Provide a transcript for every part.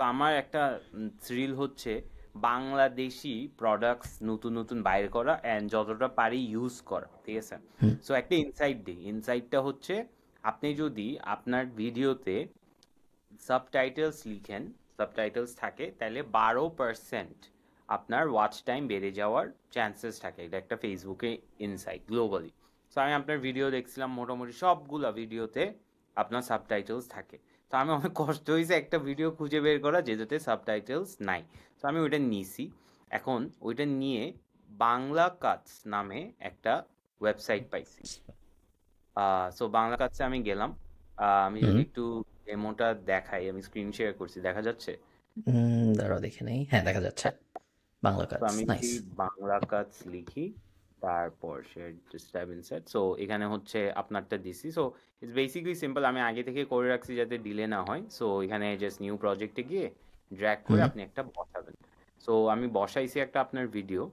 তো আমার একটা থ্রিল হচ্ছে বাংলাদেশি প্রোডাক্টস নতুন নতুন বাইর করা অ্যান্ড যতটা পারি ইউজ করা, ঠিক আছে? হুম। সো একটা ইনসাইট দিই, ইনসাইটটা হচ্ছে আপনি যদি আপনার ভিডিওতে সাবটাইটেলস লিখেন, সাবটাইটেলস থাকে, তাহলে 12% আপনার ওয়াচ টাইম বেড়ে যাওয়ার চান্সেস থাকে। এটা একটা ফেসবুকে ইনসাইট গ্লোবালি। সো আমি আপনার ভিডিও দেখছিলাম, মোটামুটি সবগুলা ভিডিওতে আপনার সাবটাইটেলস থাকে। তো আমি অনেক কষ্ট হয়েছে একটা ভিডিও খুঁজে বের করা যেটাতে সাবটাইটেলস নাই। তো আমি ওইটা নিয়েছি। এখন ওইটা নিয়ে বাংলা কাটস নামে একটা ওয়েবসাইট পাইছি। সো বাংলা কাছে আমি গেলাম। আমি হুম। যদি একটু ডেমোটা দেখাই, আমি স্ক্রিন শেয়ার করছি, দেখা যাচ্ছে? দাঁড়াও দেখে নেই, হ্যাঁ দেখা যাচ্ছে। হ্যাঁ। বাংলা তো কাজ, আমি যদি নাইস। বাংলা কাজ লিখি, তারপর share just type inside, so এখানে হচ্ছে আপনারটা দিছি। সো ইটস বেসিকলি সিম্পল, আমি আগে থেকে করে রাখছি যাতে ডিলে না হয়। সো এখানে জাস্ট নিউ প্রজেক্টে গিয়ে ড্র্যাগ করে হুম। আপনি একটা বসাবেন। সো আমি বসাইছি একটা আপনার ভিডিও।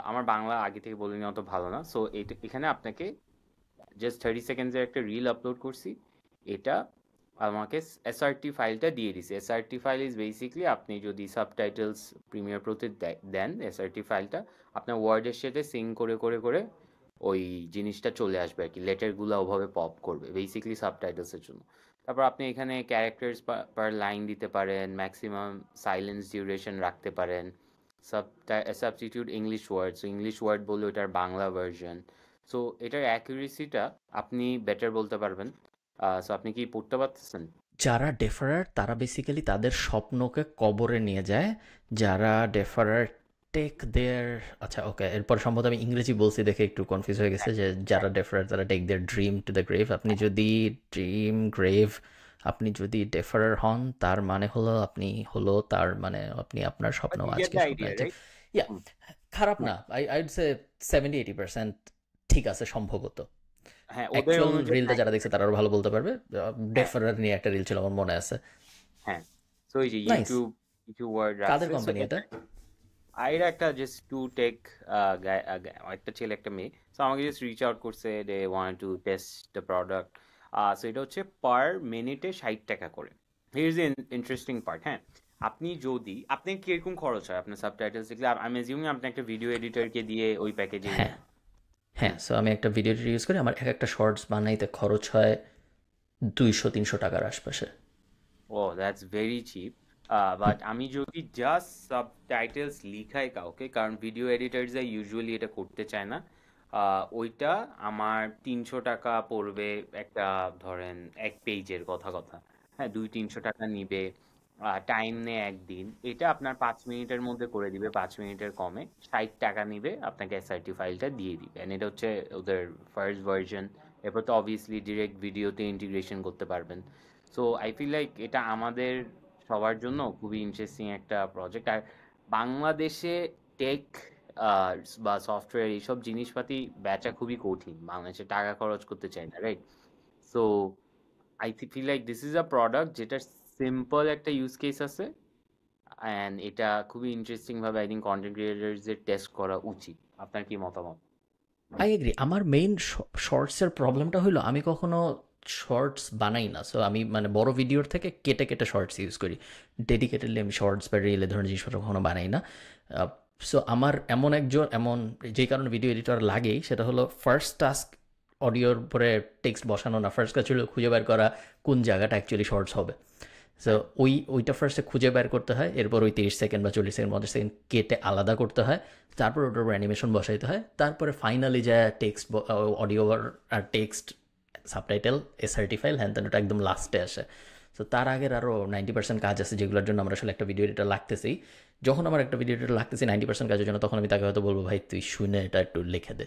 আমার বাংলা আগে থেকে বলে নেওয়া তো ভালো না। সো এখানে আপনাকে জাস্ট 30 সেকেন্ডসের একটা রিল আপলোড করছি। এটা আমাকে এসআরটি ফাইলটা দিয়ে দিছে। এসআরটি ফাইল ইজ বেসিকলি আপনি যদি সাবটাইটেলস প্রিমিয়ার প্রোতে দেন, এসআরটি ফাইলটা আপনার ওয়ার্ডের সাথে সিং করে করে করে ওই জিনিসটা চলে আসবে আর কি, লেটারগুলো ওভাবে পপ করবে বেসিকলি সাবটাইটেলসের জন্য। তারপর আপনি এখানে ক্যারেক্টার্স পার লাইন দিতে পারেন, ম্যাক্সিমাম সাইলেন্স ডিউরেশন রাখতে পারেন, substitute English word, so English word বললে ওটার বাংলা ভার্সন। সো এটার অ্যাকুরেসিটা আপনি বেটার বলতে পারবেন। সো আপনি কি পড়তে পারতেছেন? যারা ডেফারার তারা বেসিক্যালি তাদের স্বপ্নকে কবরে নিয়ে যায়। যারা ডেফারার টেক দেয়ার, আচ্ছা ওকে, এরপর সম্ভবত আমি ইংরেজি বলছি দেখে একটু কনফিউজ হয়ে গেছে, হ্যাঁ, যে হ্যাঁ, যারা ডেফারার তারা take their dream to the grave. আপনি যদি ড্রিম গ্রেভ, আপনি যদি ডেফারার হন তার মানে হলো আপনি হলো তার মানে আপনি আপনার স্বপ্ন বাট ইউ গেট আজকে দ্য স্বপ্ন আইডিয়া, হয়েছে। রাইট? ইয়া, হুম। খারাপ হ্যাঁ, না, আইড সে 70-80% ঠিক আছে সম্ভবত। হ্যাঁ, ওদের অ্যাকচুয়াল অনুযায়ী রিলটা যারা দেখছে 90%। তারা আরো ভালো বলতে পারবে। হ্যাঁ, ডেফারার নিয়ে একটা রিল ছিল আমার মনে আছে। হ্যাঁ। সো এই যে নাইস। ইউটিউব কিছু ওয়ার্ড কাদের রাখছে। সো কোম্পানি এটা? আইরা একটা জাস্ট টু টেক একটা ছেলে একটা মেয়ে। সো আমাকে জাস্ট রিচ আউট করছে, they want to test the product. So এটা হচ্ছে পার মিনিটে 60 টাকা করে। Here is interesting part. হ্যাঁ, আপনি যদি আপনি কিরকম খরচ হয় আপনার সাবটাইটেলস দেখলে? আমি অ্যাজিউমিং আপনি একটা ভিডিও এডিটরকে দিয়ে ওই প্যাকেজে হ্যাঁ, নেন। হ্যাঁ। সো আমি একটা ভিডিও ইউজ করি, আমার এক একটা শর্টস বানাইতে খরচ হয় 200-300 টাকার আশপাশে। ও, দ্যাটস ভেরি চিপ। বাট আমি যদি জাস্ট সাবটাইটেলস লিখাই কাউকে, কারণ ভিডিও এডিটার্সরা ইউজুয়ালি এটা করতে চায় না, ওইটা আমার 300 টাকা পড়বে একটা, ধরেন এক পেজের কথা কথা। হ্যাঁ, 200-300 টাকা নিবে। টাইম নেয় একদিন। এটা আপনার 5 মিনিটের মধ্যে করে দিবে, 5 মিনিটের কমে। 60 টাকা নিবে, আপনাকে এসআরটি ফাইলটা দিয়ে দিবে। And এটা হচ্ছে ওদের ফার্স্ট ভার্সন। এরপর তো অবভিয়াসলি ডিরেক্ট ভিডিওতে ইন্টিগ্রেশন করতে পারবেন। সো আই ফিল লাইক এটা আমাদের সবার জন্য খুবই ইন্টারেস্টিং একটা প্রজেক্ট। আর বাংলাদেশে টেক বা সফটওয়্যার এইসব জিনিসপাতি বেচা খুবই কঠিন, বাংলাদেশে টাকা খরচ করতে চায় না, right? So I feel like this is a product যেটার সিম্পল একটা ইউজ কেস আছে, অ্যান্ড এটা খুবই ইন্টারেস্টিং ভাবে আই থিঙ্ক কন্টেন্ট ক্রিয়েটার্সদের টেস্ট করা উচিত। আপনার কি মতামত? I agree. আমার মেইন শর্টসের প্রবলেমটা হলো আমি কখনো শর্টস বানাই না। সো আমি মানে বড় ভিডিওর থেকে কেটে কেটে শর্টস ইউজ করি। ডেডিকেটেডলি আমি শর্টস বা রিল এ ধরনের জিনিসপত্র কখনো বানাই না। সো আমার এমন একজন এমন যেই কারণে ভিডিও এডিটর লাগেই, সেটা হলো ফার্স্ট টাস্ক অডিওর উপরে টেক্সট বসানো না, ফার্স্ট কাজ হলো খুঁজে বের করা কোন জায়গাটা অ্যাকচুয়ালি শর্টস হবে। সো হ্যাঁ, ওইটা ফার্স্টে খুঁজে বের করতে হয়, এরপর ওই 30 সেকেন্ড বা 40 সেকেন্ড 50 সেকেন্ড কেটে আলাদা করতে হয়, তারপর ওটার উপর অ্যানিমেশন বসাইতে হয়, তারপরে ফাইনালি যা টেক্সট অডিও আর টেক্সট সাবটাইটেল এসআরটি ফাইল হ্যান তেন ওটা একদম লাস্টে আসে। সো তার আগের আরও 90% কাজ আছে যেগুলোর জন্য আমরা আসলে একটা ভিডিও এডিটর লাগতেছি। যখন আমার একটা ভিডিও এডিটর লাগতেছি 90% কাজের জন্য, তখন আমি তাকে হয়তো বলবো ভাই তুই শুনে এটা একটু লিখে দে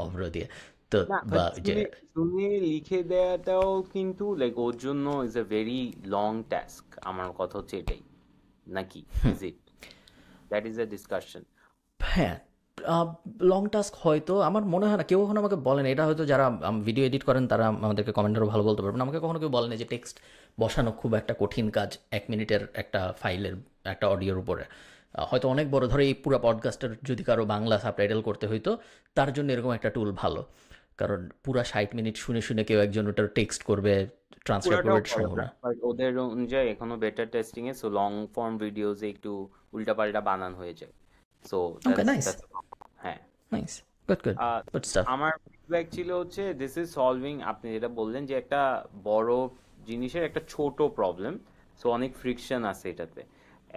অভ্র দিয়ে। তো না, বাট বা যে শুনে শুনে লিখে দেওয়াটাও কিন্তু লাইক ওর জন্য is a very long task. আমার কথা হচ্ছে এটাই, নাকি? Is it? That is a discussion. হ্যাঁ, লং টাস্ক হয়তো আমার মনে হয় না, কেউ কখনো আমাকে বলেন এটা, হয়তো যারা ভিডিও এডিট করেন তারা আমাদেরকে কমেন্টারও ভালো বলতে পারবেন। আমাকে কখনো কেউ বলেন যে টেক্সট বসানো খুব একটা কঠিন কাজ 1 মিনিটের একটা ফাইলের একটা অডিওর উপরে। হয়তো অনেক বড় ধরে এই পুরো পডকাস্টের যদি কারো বাংলা সাবটাইটেল করতে হইতো, তার জন্য এরকম একটা টুল ভালো। কারণ পুরা 60 মিনিট শুনে শুনে কেউ একজন ওটার টেক্সট করবে, ট্রান্সক্রাইব পুরাটাও করবে করে সম্ভব না, না। বাট ওদের অনুযায়ী এখনো বেটার টেস্টিং এ, সো লং ফর্ম ভিডিওস একটু উল্টাপাল্টা বানান হয়ে যায়। So okay, that's nice, that's হ্যাঁ। নাইস, গুড, গুড, আহ, গুড স্টাফ। আমার ফিডব্যাক ছিল হচ্ছে দিস ইজ সলভিং, আপনি যেটা বললেন যে একটা বড় জিনিসের একটা ছোট প্রবলেম, সো অনেক ফ্রিকশন আছে এটাতে,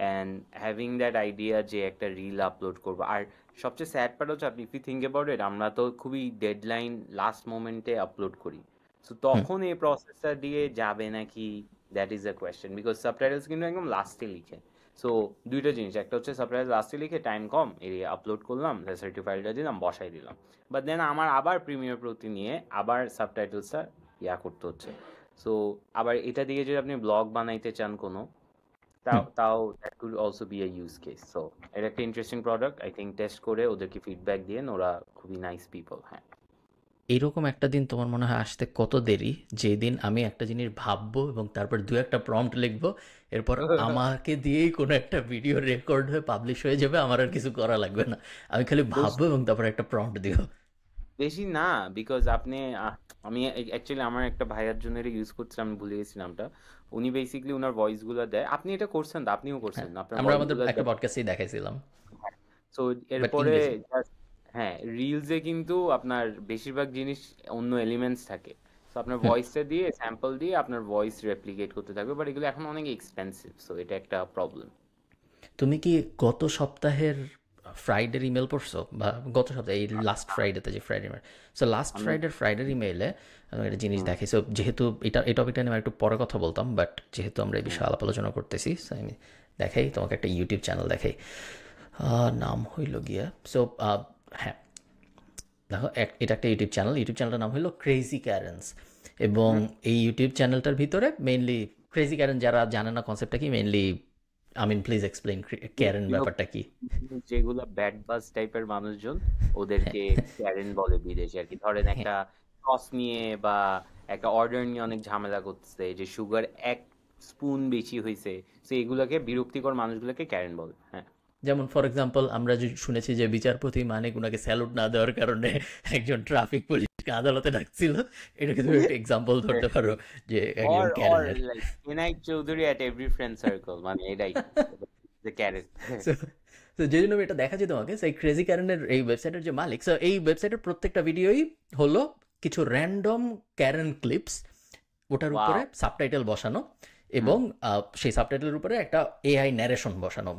অ্যান্ড হ্যাভিং দ্যাট আইডিয়া যে একটা রিল আপলোড করবো। আর সবচেয়ে স্যাড পার্ট হচ্ছে, আপনি if you think about it, আমরা তো খুবই ডেডলাইন লাস্ট মোমেন্টে আপলোড করি, সো হুম। তখন এই প্রসেসটা দিয়ে যাবে নাকি, that is a question, because subtitles কিন্তু একদম লাস্টে লিখে। সো দুইটা জিনিস, একটা হচ্ছে সাবটাইটেল লাস্টে লিখে টাইম কম, এই আপলোড করলাম, রেসিপি ফাইলটা দিলাম, বসাই দিলাম, বাট দেন আমার আবার প্রিমিয়ার প্রতি নিয়ে আবার সাবটাইটেলসটা করতে হচ্ছে। সো আবার এটা দিয়ে যদি আপনি ব্লগ বানাইতে চান কোনো, তাও হুম। তাও that could also be a use case. So এটা একটা interesting product, I think test করে ওদেরকে ফিডব্যাক দিয়ে, ওরা খুবই নাইস পিপল। হ্যাঁ, এরকম একটা দিন তোমার মনে হয় আসতে কত দেরি, যেই দিন আমি একটা জিনিস ভাববো এবং তারপর দু একটা প্রম্পট লিখবো, এরপর আমাকে দিয়েই কোনো একটা ভিডিও রেকর্ড হয়ে পাবলিশ হয়ে যাবে, আমার আর কিছু করা লাগবে না, আমি খালি ভাববো এবং তারপর একটা প্রম্পট দিব। বেশি না, বিকজ আপনি আমি অ্যাকচুয়ালি আমার একটা ভাইয়ার জন্য এটা ইউজ করছিলাম, আমি ভুলে গেছি নামটা। উনি বেসিক্যালি ওনার ভয়েস গুলো দেয়, আপনি এটা করছেন তো, আপনিও হ্যাঁ, করছেন, আপনার আমরা ভয়েস আমাদের গুলো একটা দেয়। পডকাস্টেই দেখাইছিলাম, সো বাট এরপরে ইংরেজি। হ্যাঁ, রিলসে কিন্তু আপনার বেশিরভাগ জিনিস অন্য এলিমেন্টস থাকে, সো আপনার হুম। ভয়েসটা দিয়ে স্যাম্পল দিয়ে আপনার ভয়েস রেপ্লিকেট করতে থাকবে, বাট এগুলো এখন অনেক এক্সপেন্সিভ, সো এটা একটা প্রবলেম। তুমি কি গত সপ্তাহের ফ্রাইডের ইমেল পড়ছো, বা গত সপ্তাহে এই লাস্ট ফ্রাইডেতে যে ফ্রাইডে ইমেল, সো লাস্ট আমি ফ্রাইডের ইমেইলে একটা জিনিস হুম, দেখি। সো যেহেতু এটা এই টপিকটা নিয়ে আমি একটু পরে কথা বলতাম, বাট যেহেতু আমরা এই হুম, বিষয়ে আলাপ আলোচনা করতেছি, সো আমি দেখাই তোমাকে একটা ইউটিউব চ্যানেল দেখাই। নাম হইল গিয়া, সো হ্যাঁ, দেখো এটা একটা ইউটিউব চ্যানেলটার নাম হলো ক্রেজি ক্যারেন্স। এবং হুম, এই ইউটিউব চ্যানেলটার ভিতরে মেইনলি ক্রেজি ক্যারেন, যারা জানে না কনসেপ্টটা কি, mainly Amin please explain Karen ব্যাপারটা কি। যেগুলো ব্যাড বাজ টাইপের মানুষজন, ওদেরকে ক্যারেন বলে বিদেশে আর কি। ধরেন হ্যাঁ, একটা সস নিয়ে বা একটা অর্ডার নিয়ে অনেক ঝামেলা করতেছে, যে সুগার 1 স্পুন বেশি হয়েছে, তো এগুলোকে বিরক্তিকর মানুষগুলোকে ক্যারেন বলে। হ্যাঁ, যেমন ফর এক্সাম্পল আমরা যে শুনেছি যে বিচারপতি মানিক উনাকে স্যালুট না দেওয়ার কারণে একজন ট্রাফিক পুলিশকে আদালতে ডাকছিল, এটাকে তুমি একটা এক্সাম্পল ধরতে পারো যে একজন or ক্যারেনের। like Enaid Choudhury at every friend circle, মানে এটাই the ক্যারেন। সো তো যেই জন্য আমি এটা দেখাচ্ছি তোমাকে, সেই ক্রেজি ক্যারেনের এই ওয়েবসাইটের যে মালিক, সো এই ওয়েবসাইটের প্রত্যেকটা ভিডিওই হলো কিছু র্যান্ডম ক্যারেন ক্লিপস, ওটার উপরে ওয়াও। সাবটাইটেল বসানো, হুম, এবং সেই সাবটাইটেলের উপরে একটা এআই ন্যারেশন বসানো,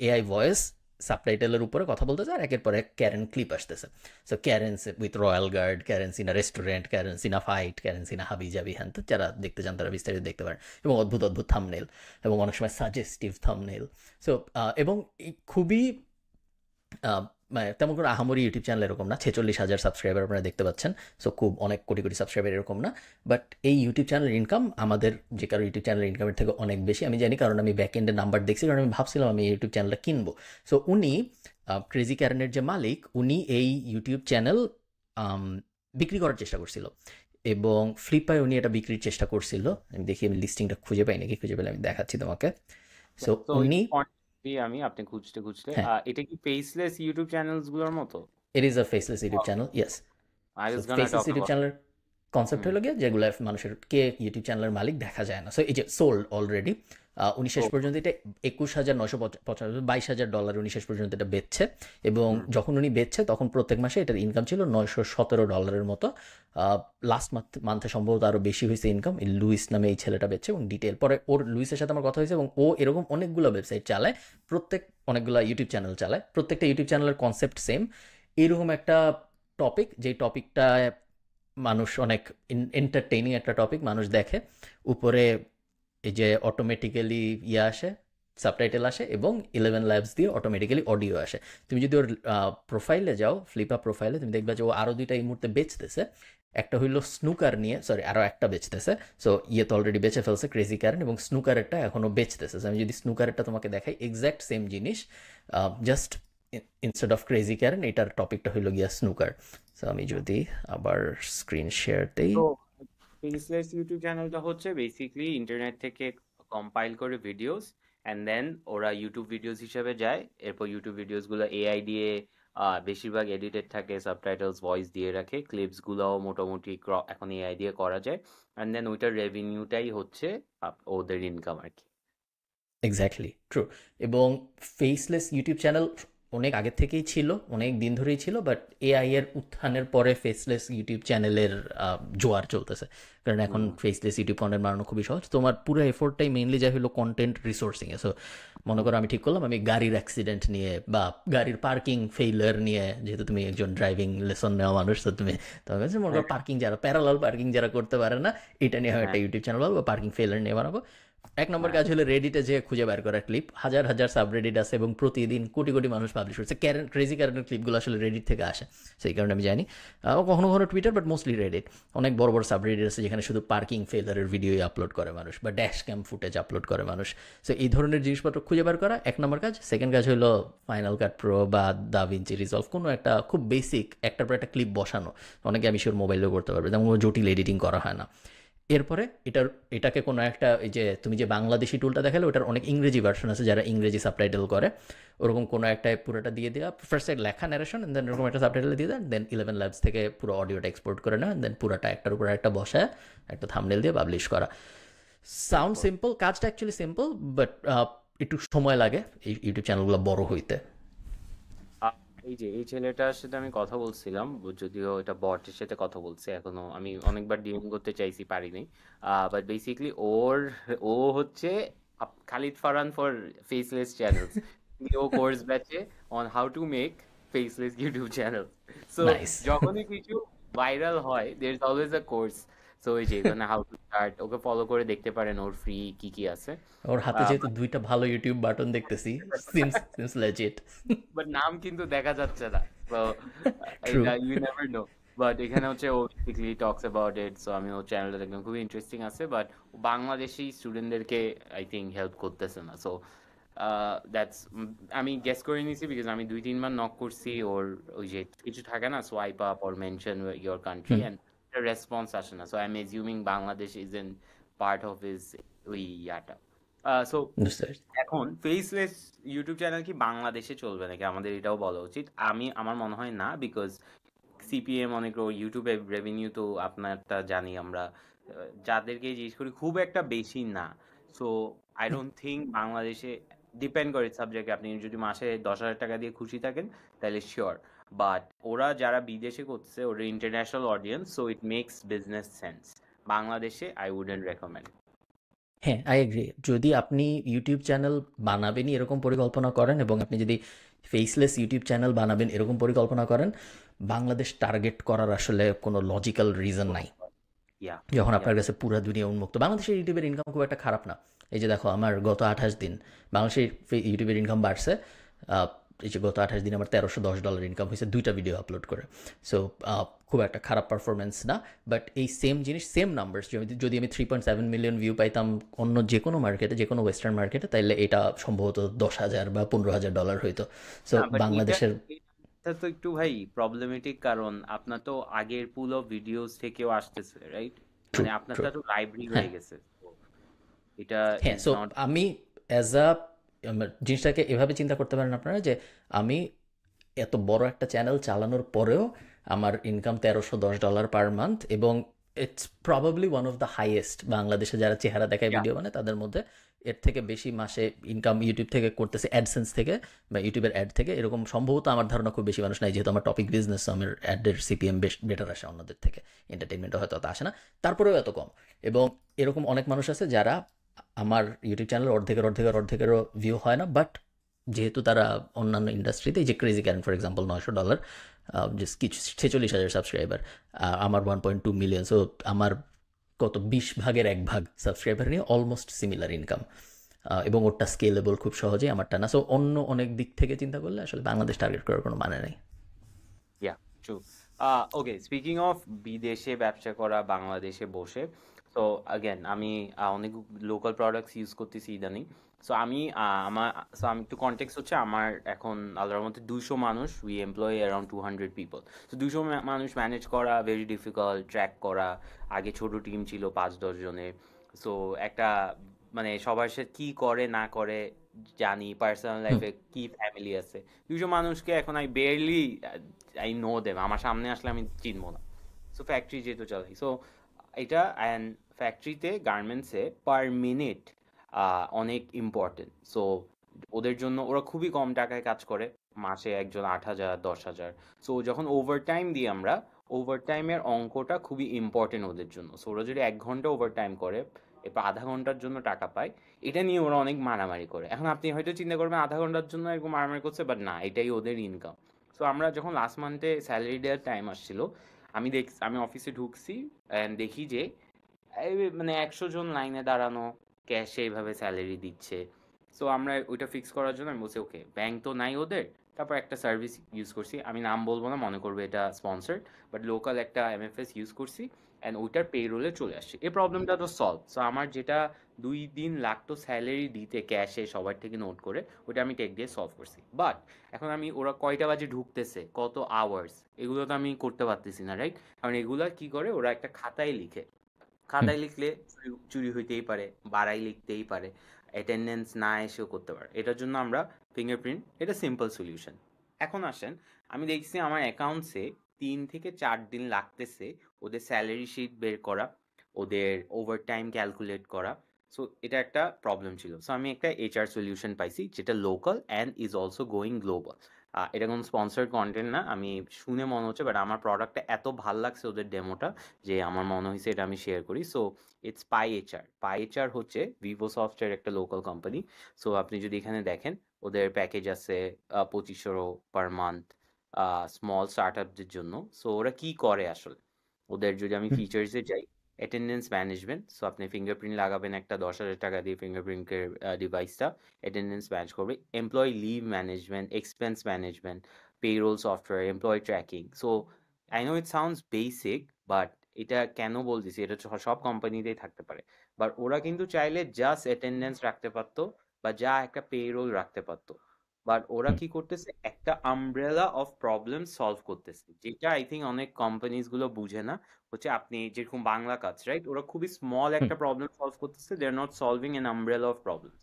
এআই ভয়েস সাবটাইটেলের উপরে কথা বলতেছে, আর একের পর এক ক্যারেন ক্লিপ আসতেছে। So Karens with royal guard, Karens in a restaurant, Karens in a fight, Karens in a হাবি জাবি, হ্যান, তো যারা দেখতে চান তারা বিস্তারিত দেখতে পারেন। এবং অদ্ভুত অদ্ভুত থাম্বনেল, এবং অনেক সময় সাজেস্টিভ থাম্বনেল। সো এবং খুবই আহ, মানে তেমন কোনো আহামরি ইউটিউব চ্যানেল এরকম না, 46,000 সাবস্ক্রাইবার আপনারা দেখতে পাচ্ছেন, সো খুব অনেক কোটি কোটি সাবস্ক্রাইবার এরকম না। বাট এই ইউটিউব চ্যানেলের ইনকাম আমাদের যে কারো ইউটিউব চ্যানেলের ইনকামের থেকে অনেক বেশি, আমি জানি, কারণ আমি ব্যাক এন্ডের নাম্বার দেখছি, কারণ আমি ভাবছিলাম আমি ইউটিউব চ্যানেলটা কিনবো। সো উনি ক্রেজি ক্যারেনের যে মালিক, উনি এই ইউটিউব চ্যানেল বিক্রি করার চেষ্টা করছিল, এবং ফ্লিপায় উনি এটা বিক্রির চেষ্টা করছিল। আমি দেখি, আমি লিস্টিংটা খুঁজে পাই নাকি, খুঁজে পেলে আমি দেখাচ্ছি তোমাকে। সো তো উনি, আমি আপনি খুঁজতে খুঁজতে হ্যাঁ, এটা কি ফেসলেস ইউটিউব চ্যানেলস গুলোর মতো? It is a faceless YouTube channel, yes. I so was gonna faceless talk YouTube about. চ্যানেলের কনসেপ্ট হুম, হলো গিয়ে, যেগুলো মানুষের কে ইউটিউব চ্যানেলের মালিক দেখা যায় না, সো এই যে সোল্ড অলরেডি। উনি শেষ ও, পর্যন্ত এটা 21,995, $22,000 উনি শেষ পর্যন্ত এটা বেচছে। এবং হুম, যখন উনি বেচছে তখন প্রত্যেক মাসে এটার ইনকাম ছিল $917 মতো। লাস্ট মান্থে সম্ভবত আরও বেশি হয়েছে ইনকাম। এই লুইস নামে এই ছেলেটা বেচছে, এবং ডিটেল পরে ওর লুইসের সাথে আমার কথা হয়েছে, এবং ও এরকম অনেকগুলো ওয়েবসাইট চালায়, অনেকগুলো ইউটিউব চ্যানেল চালায়, প্রত্যেকটা ইউটিউব চ্যানেলের কনসেপ্ট সেম। এরকম একটা টপিক, যেই টপিকটা মানুষ অনেক এন্টারটেইনিং একটা টপিক, মানুষ দেখে, উপরে এই যে অটোমেটিক্যালি আসে, সাবটাইটেল আসে, এবং 11 labs দিয়ে অটোমেটিক্যালি অডিও আসে। তুমি যদি ওর প্রোফাইলে যাও, ফ্লিপা প্রোফাইলে, তুমি দেখবে যে ও আরও দুইটা এই মুহূর্তে বেচতেছে। একটা হইলো স্নুকার নিয়ে, সরি, আরও একটা বেচতেছে। সো তো অলরেডি বেচে ফেলছে ক্রেজি কারেন্ট, এবং স্নুকারেরটা এখনও বেচতেছে। So আমি যদি স্নুকারেরটা তোমাকে দেখাই, এক্স্যাক্ট সেম জিনিস, just instead of crazy current এটার টপিকটা হইলো গিয়া স্নুকার। সো আমি যদি আবার স্ক্রিন শেয়ার দেই। তো ফেসলেস ইউটিউব চ্যানেলটা হচ্ছে বেসিক্যালি ইন্টারনেট থেকে কম্পাইল করে ভিডিওস, অ্যান্ড দেন ওরা ইউটিউব ভিডিওস হিসেবে যায়, এরপর ইউটিউব ভিডিওস গুলো এআই দিয়ে বেশিরভাগ এডিটেড থাকে, সাবটাইটেলস ভয়েস দিয়ে রাখে, ক্লিপস গুলোও মোটামুটি এখন এআই দিয়ে করা যায়, অ্যান্ড দেন ওইটার রেভিনিউটাই হচ্ছে ওদের ইনকাম আর কি। Exactly true. এবং ফেসলেস ইউটিউব চ্যানেল অনেক আগের থেকেই ছিল, অনেক দিন ধরেই ছিল, বাট এআই এর উত্থানের পরে ফেসলেস ইউটিউব চ্যানেলের জোয়ার চলতেছে। কারণ এখন হুম। ফেসলেস ইউটিউব কন্টেন্ট বানানো খুবই সহজ, তোমার পুরো এফোর্টটাই মেইনলি যা হলো কন্টেন্ট রিসোর্সিংয়ে। সো মনে করো আমি ঠিক করলাম আমি গাড়ির অ্যাক্সিডেন্ট নিয়ে বা গাড়ির পার্কিং ফেইলার নিয়ে, যেহেতু তুমি একজন ড্রাইভিং লেসন নেওয়া মানুষ, তো তুমি তোমার কাছে মনে করো হ্যাঁ, পার্কিং যারা প্যারালাল পার্কিং যারা করতে পারে না, এটা নিয়ে আমি হ্যাঁ, একটা ইউটিউব চ্যানেল বানাবো, পার্কিং ফেইলার নিয়ে বানাবো। এক নম্বর হ্যাঁ। কাজ হলো রেডিটে যে খুঁজে বের করা ক্লিপ, হাজার হাজার সাবরেডিট আছে এবং প্রতিদিন কোটি কোটি মানুষ পাবলিশ করছে ক্রেজি কারেন্টের ক্লিপগুলো আসলে রেডিট থেকে আসে, সেই কারণে আমি জানি কখনো কখনো টুইটার, বাট মোস্টলি রেডিট। অনেক বড় বড় সাবরেডিট আছে যেখানে শুধু পার্কিং ফেলারের ভিডিওই আপলোড করে মানুষ, বা ড্যাশ ক্যাম ফুটেজ আপলোড করে মানুষ। সো এই ধরনের জিনিসপত্র খুঁজে বের করা এক নম্বর কাজ। সেকেন্ড কাজ হলো ফাইনাল কাট প্রো বা দা ভিঞ্চি রিজলভ, কোনো একটা খুব বেসিক একটার পর একটা ক্লিপ বসানো। অনেকে আমি শিওর মোবাইলেও করতে পারবে, তেমন কোনো জটিল এডিটিং করা হয় না। এরপরে এটাকে কোনো একটা, এই যে তুমি যে বাংলাদেশি টুলটা দেখালে ওটার অনেক ইংরেজি ভার্সন আছে যারা ইংরেজি সাবটাইটেল করে, ওরকম কোনো একটা পুরোটা দিয়ে দেওয়া, ফার্স্ট লেখা ন্যারেশন, দেন এরকম একটা সাবটাইটেল দিয়ে দেন, দেন 11 ল্যাবস থেকে পুরো অডিওটা এক্সপোর্ট করে নেওয়া, দেন পুরোটা একটার উপর একটা বসায় একটা থাম্বনেল দিয়ে পাবলিশ করা। সাউন্ড তারপর সিম্পল, কাজটা অ্যাকচুয়ালি সিম্পল, বাট একটু সময় লাগে এই ইউটিউব চ্যানেলগুলো বড় হইতে। আ- এই যে এই ছেলেটার সাথে আমি কথা বলছিলাম, যদিও এটা বটের সাথে কথা বলছে, এখনো আমি অনেকবার ডিএম করতে চাইছি, পারিনি। বাট বেসিকলি ও হচ্ছে Khalid Farhan for faceless channels. ও কোর্স ব্যাচে on how to make faceless YouTube channel. So nice. যখনই কিছু ভাইরাল হয়, there is always a course. So এই যে এখানে how to start, okay follow করে দেখতে পারেন, ওর ফ্রি কি কি আছে। ওর হাতে যেহেতু দুইটা ভালো ইউটিউব বাটন দেখতেছি, সিমস সিমস লেজিট। বাট নাম কিন্তু দেখা যাচ্ছে না, তো ট্রু। এটা ইউ নেভার নো। বাট এখানে হচ্ছে ও basically talks about it, so আমি ওর চ্যানেলটা দেখলাম, খুবই ইন্টারেস্টিং আছে, বাট বাংলাদেশি স্টুডেন্টদেরকে আই থিঙ্ক হেল্প করতেছে না। সো দ্যাটস, আমি গেস করে নিয়েছি বিকজ আমি 2-3 বার নক করছি ওর, ওই যে কিছু থাকে না swipe up or mention your country, hmm. And response আসে না। So I am assuming Bangladesh is in part of his ওই ইয়াটা। সো বুঝতে পারছি। এখন ফেসলেস ইউটিউব চ্যানেল কি বাংলাদেশে চলবে নাকি, আমাদের এটাও বলা উচিত। আমার মনে হয় না, বিকজ সিপিএম অনেক ইউটিউবে রেভিনিউ তো আপনারটা জানি আমরা, যাদেরকে জিজ্ঞেস করি খুব একটা বেশি না। সো আই ডোন্ট থিঙ্ক বাংলাদেশে, ডিপেন্ড করে সাবজেক্টে, আপনি যদি মাসে 10,000 টাকা দিয়ে খুশি থাকেন তাহলে শিওর, বাট ওরা যারা বিদেশে করছে ওরা international audience, so it makes business sense. বাংলাদেশে আই উডেন্ট রেকমেন্ড। হ্যাঁ, আই এগ্রি। যদি আপনি ইউটিউব চ্যানেল বানাবেনই এরকম পরিকল্পনা করেন, এবং আপনি যদি ফেসলেস ইউটিউব চ্যানেল বানাবেন এরকম পরিকল্পনা করেন, বাংলাদেশ টার্গেট করার আসলে কোনো লজিক্যাল রিজন নাই। ইয়া, যখন ইয়া। আপনার কাছে পুরা দুনিয়া উন্মুক্ত, বাংলাদেশের ইউটিউবের ইনকাম খুব একটা খারাপ না। এই যে দেখো আমার গত 28 দিন বাংলাদেশের ইউটিউবের ইনকাম বাড়ছে। আহ, এই যে গত 28 দিন আমার $1310 ইনকাম হয়েছে দুইটা ভিডিও আপলোড করে। সো খুব একটা খারাপ পারফরমেন্স না। বাট এই সেম জিনিস, সেম নাম্বারস, যদি আমি 3.7 মিলিয়ন ভিউ পাইতাম অন্য যে কোনো মার্কেটে, যে কোনো ওয়েস্টার্ন মার্কেটে, তাইলে এটা সম্ভবত 10,000 বা $15,000 হইতো। সো না, বাট বাংলাদেশের এটা তো একটু ভাই প্রবলেমেটিক, কারণ আপনার তো আগের পুল অফ ভিডিওস থেকেও আসতেছে, রাইট? ট্রু মানে ট্রু। আপনারটা তো লাইব্রেরি হ্যাঁ হয়ে গেছে, তো এটা হ্যাঁ। Is so not. আমি অ্যাজ আ জিনিসটাকে এভাবে চিন্তা করতে পারেন আপনারা যে আমি এত বড় একটা চ্যানেল চালানোর পরেও আমার ইনকাম $1310 পার মান্থ, এবং it's probably one of the highest বাংলাদেশে যারা চেহারা দেখায় ভিডিও বানায় তাদের মধ্যে। এর থেকে বেশি মাসে ইনকাম ইউটিউব থেকে করতেছে, অ্যাডসেন্স থেকে বা ইউটিউবের অ্যাড থেকে, এরকম সম্ভবত আমার ধারণা খুব বেশি মানুষ নাই, যেহেতু আমার টপিক বিজনেস, আমার অ্যাডের সিপিএম বেশ বেটার আসে অন্যদের থেকে, এন্টারটেনমেন্টও হয়তো অত আসে না, তারপরেও এত কম। এবং এরকম অনেক মানুষ আছে যারা আমার ইউটিউব চ্যানেল অর্ধেকেরও ভিউ হয় না, বাট যেহেতু তারা অন্যান্য ইন্ডাস্ট্রিতে, এই যে ক্রেজি ক্যারেন ফর এক্সাম্পল $900, যে কিছু 46,000 সাবস্ক্রাইবার, আমার 1.2 মিলিয়ন। সো আমার কত 20 ভাগের 1 ভাগ সাবস্ক্রাইবার নিয়ে অলমোস্ট সিমিলার ইনকাম, এবং ওটা স্কেলেবল খুব সহজেই, আমারটা না। সো অন্য অনেক দিক থেকে চিন্তা করলে আসলে বাংলাদেশ টার্গেট করার কোনো মানে নেই। ইয়া, ট্রু। ওকে, স্পিকিং অফ বিদেশে ব্যবসা করা বাংলাদেশে বসে, সো আগেন আমি অনেক লোকাল প্রোডাক্টস ইউজ করতেছি ইদানিং। সো আমি একটু কনটেক্সট হচ্ছে, আমার এখন আল্লাহর মধ্যে 200 মানুষ, উই এমপ্লয় অ্যারাউন্ড 200 পিপল। তো 200 মানুষ ম্যানেজ করা ভেরি ডিফিকাল্ট, ট্র্যাক করা। আগে ছোট টিম ছিল 5-10 জনের। সো একটা, মানে সবার সাথে কী করে না করে জানি পার্সোনাল হুম লাইফে কি ফ্যামিলি আছে। 200 মানুষকে এখন আই নো দেম, আমার সামনে আসলে আমি চিনবো না। সো ফ্যাক্টরি যেহেতু চালাই, সো এটা অ্যান্ড ফ্যাক্টরিতে গার্মেন্টসে পার মিনিট অনেক ইম্পর্টেন্ট। সো ওদের জন্য ওরা খুবই কম টাকায় কাজ করে, মাসে একজন 8,000 10,000। সো যখন ওভারটাইম দিই আমরা, ওভারটাইমের অঙ্কটা খুবই ইম্পর্টেন্ট ওদের জন্য। সো ওরা যদি 1 ঘন্টা ওভারটাইম করে, এরপর আধা ঘন্টার জন্য টাকা পায়, এটা নিয়ে ওরা অনেক মারামারি করে। এখন আপনি হয়তো চিন্তা করবেন আধা ঘন্টার জন্য এরকম মারামারি করছে, বাট না, এটাই ওদের ইনকাম। সো আমরা যখন লাস্ট মান্থে স্যালারি দেওয়ার টাইম আসছিল, আমি অফিসে ঢুকছি অ্যান্ড দেখি যে মানে 100 জন লাইনে দাঁড়ানো, ক্যাশে এইভাবে স্যালারি দিচ্ছে। সো আমরা ওইটা ফিক্স করার জন্য আমি বলছি ওকে, ব্যাংক তো নাই ওদের, তারপর একটা সার্ভিস ইউজ করছি, আমি নাম বলবো না, মনে করবে এটা স্পন্সর্ড, বাট লোকাল একটা এমএফএস ইউজ করছি অ্যান্ড ওইটার পে রোলে চলে আসছে। এই প্রবলেমটা তো সলভ। সো আমার যেটা 2 দিন লাগতো স্যালারি দিতে ক্যাশে সবার থেকে নোট করে, ওটা আমি টেক দিয়ে সলভ করছি। বাট এখন আমি ওরা কয়টা বাজে ঢুকতেছে, কত আওয়ার্স, এগুলো তো আমি করতে পারতেছি না, রাইট? কারণ এগুলা কি করে, ওরা একটা খাতায় লিখে, হুম খাতায় লিখলে চুরি হইতেই পারে, বাড়াই লিখতেই পারে, অ্যাটেন্ডেন্স না এসেও করতে পারে। এটার জন্য আমরা ফিঙ্গারপ্রিন্ট, এটা সিম্পল সলিউশন। এখন আসেন, আমি দেখছি আমার অ্যাকাউন্টসে 3 থেকে 4 দিন লাগতেছে ওদের স্যালারি শিট বের করা, ওদের ওভারটাইম ক্যালকুলেট করা। সো এটা একটা প্রবলেম ছিল। সো আমি একটা এইচআর সলিউশন পাইছি যেটা local and is also going global. এটা কোনো স্পন্সর্ড কন্টেন্ট না, আমি শুনে মনে হচ্ছে, বাট আমার প্রোডাক্টটা এত ভাল লাগছে ওদের ডেমোটা, যে আমার মনে হয়েছে এটা আমি শেয়ার করি। So it's পাইএচআর। পাইএচআর হচ্ছে ভিভো সফটওয়্যার একটা লোকাল কোম্পানি। সো আপনি যদি এখানে দেখেন, ওদের প্যাকেজ আছে 2500 পার মান্থ স্মল স্টার্ট আপদের জন্য। সো ওরা কি করে আসলে, ওদের যদি আমি হুম ফিচার্সে যাই, অ্যাটেন্ডেন্স ম্যানেজমেন্ট। সো আপনি ফিঙ্গারপ্রিন্ট লাগাবেন একটা 10,000 টাকা দিয়ে ফিঙ্গারপ্রিন্টের ডিভাইসটা, অ্যাটেন্ডেন্স ম্যানেজ করবে, employee leave management, expense management, payroll software, employee tracking. So I know it sounds basic, but এটা কেন বলতেছি, এটা সব কোম্পানিতেই থাকতে পারে। বাট ওরা কিন্তু চাইলে জাস্ট অ্যাটেন্ডেন্স রাখতে পারতো, বা যা একটা পেরোল রাখতে পারতো। বাট ওরা হুম কি করতেছে, একটা আমব্রেলা অফ প্রবলেম সলভ করতেছে, যেটা আই থিঙ্ক অনেক কোম্পানিজ গুলো বুঝে না। হচ্ছে আপনি যেরকম বাংলা কাজ, রাইট? ওরা খুবই স্মল হুম একটা প্রবলেম সলভ করতেছে, they are not solving an umbrella of problem.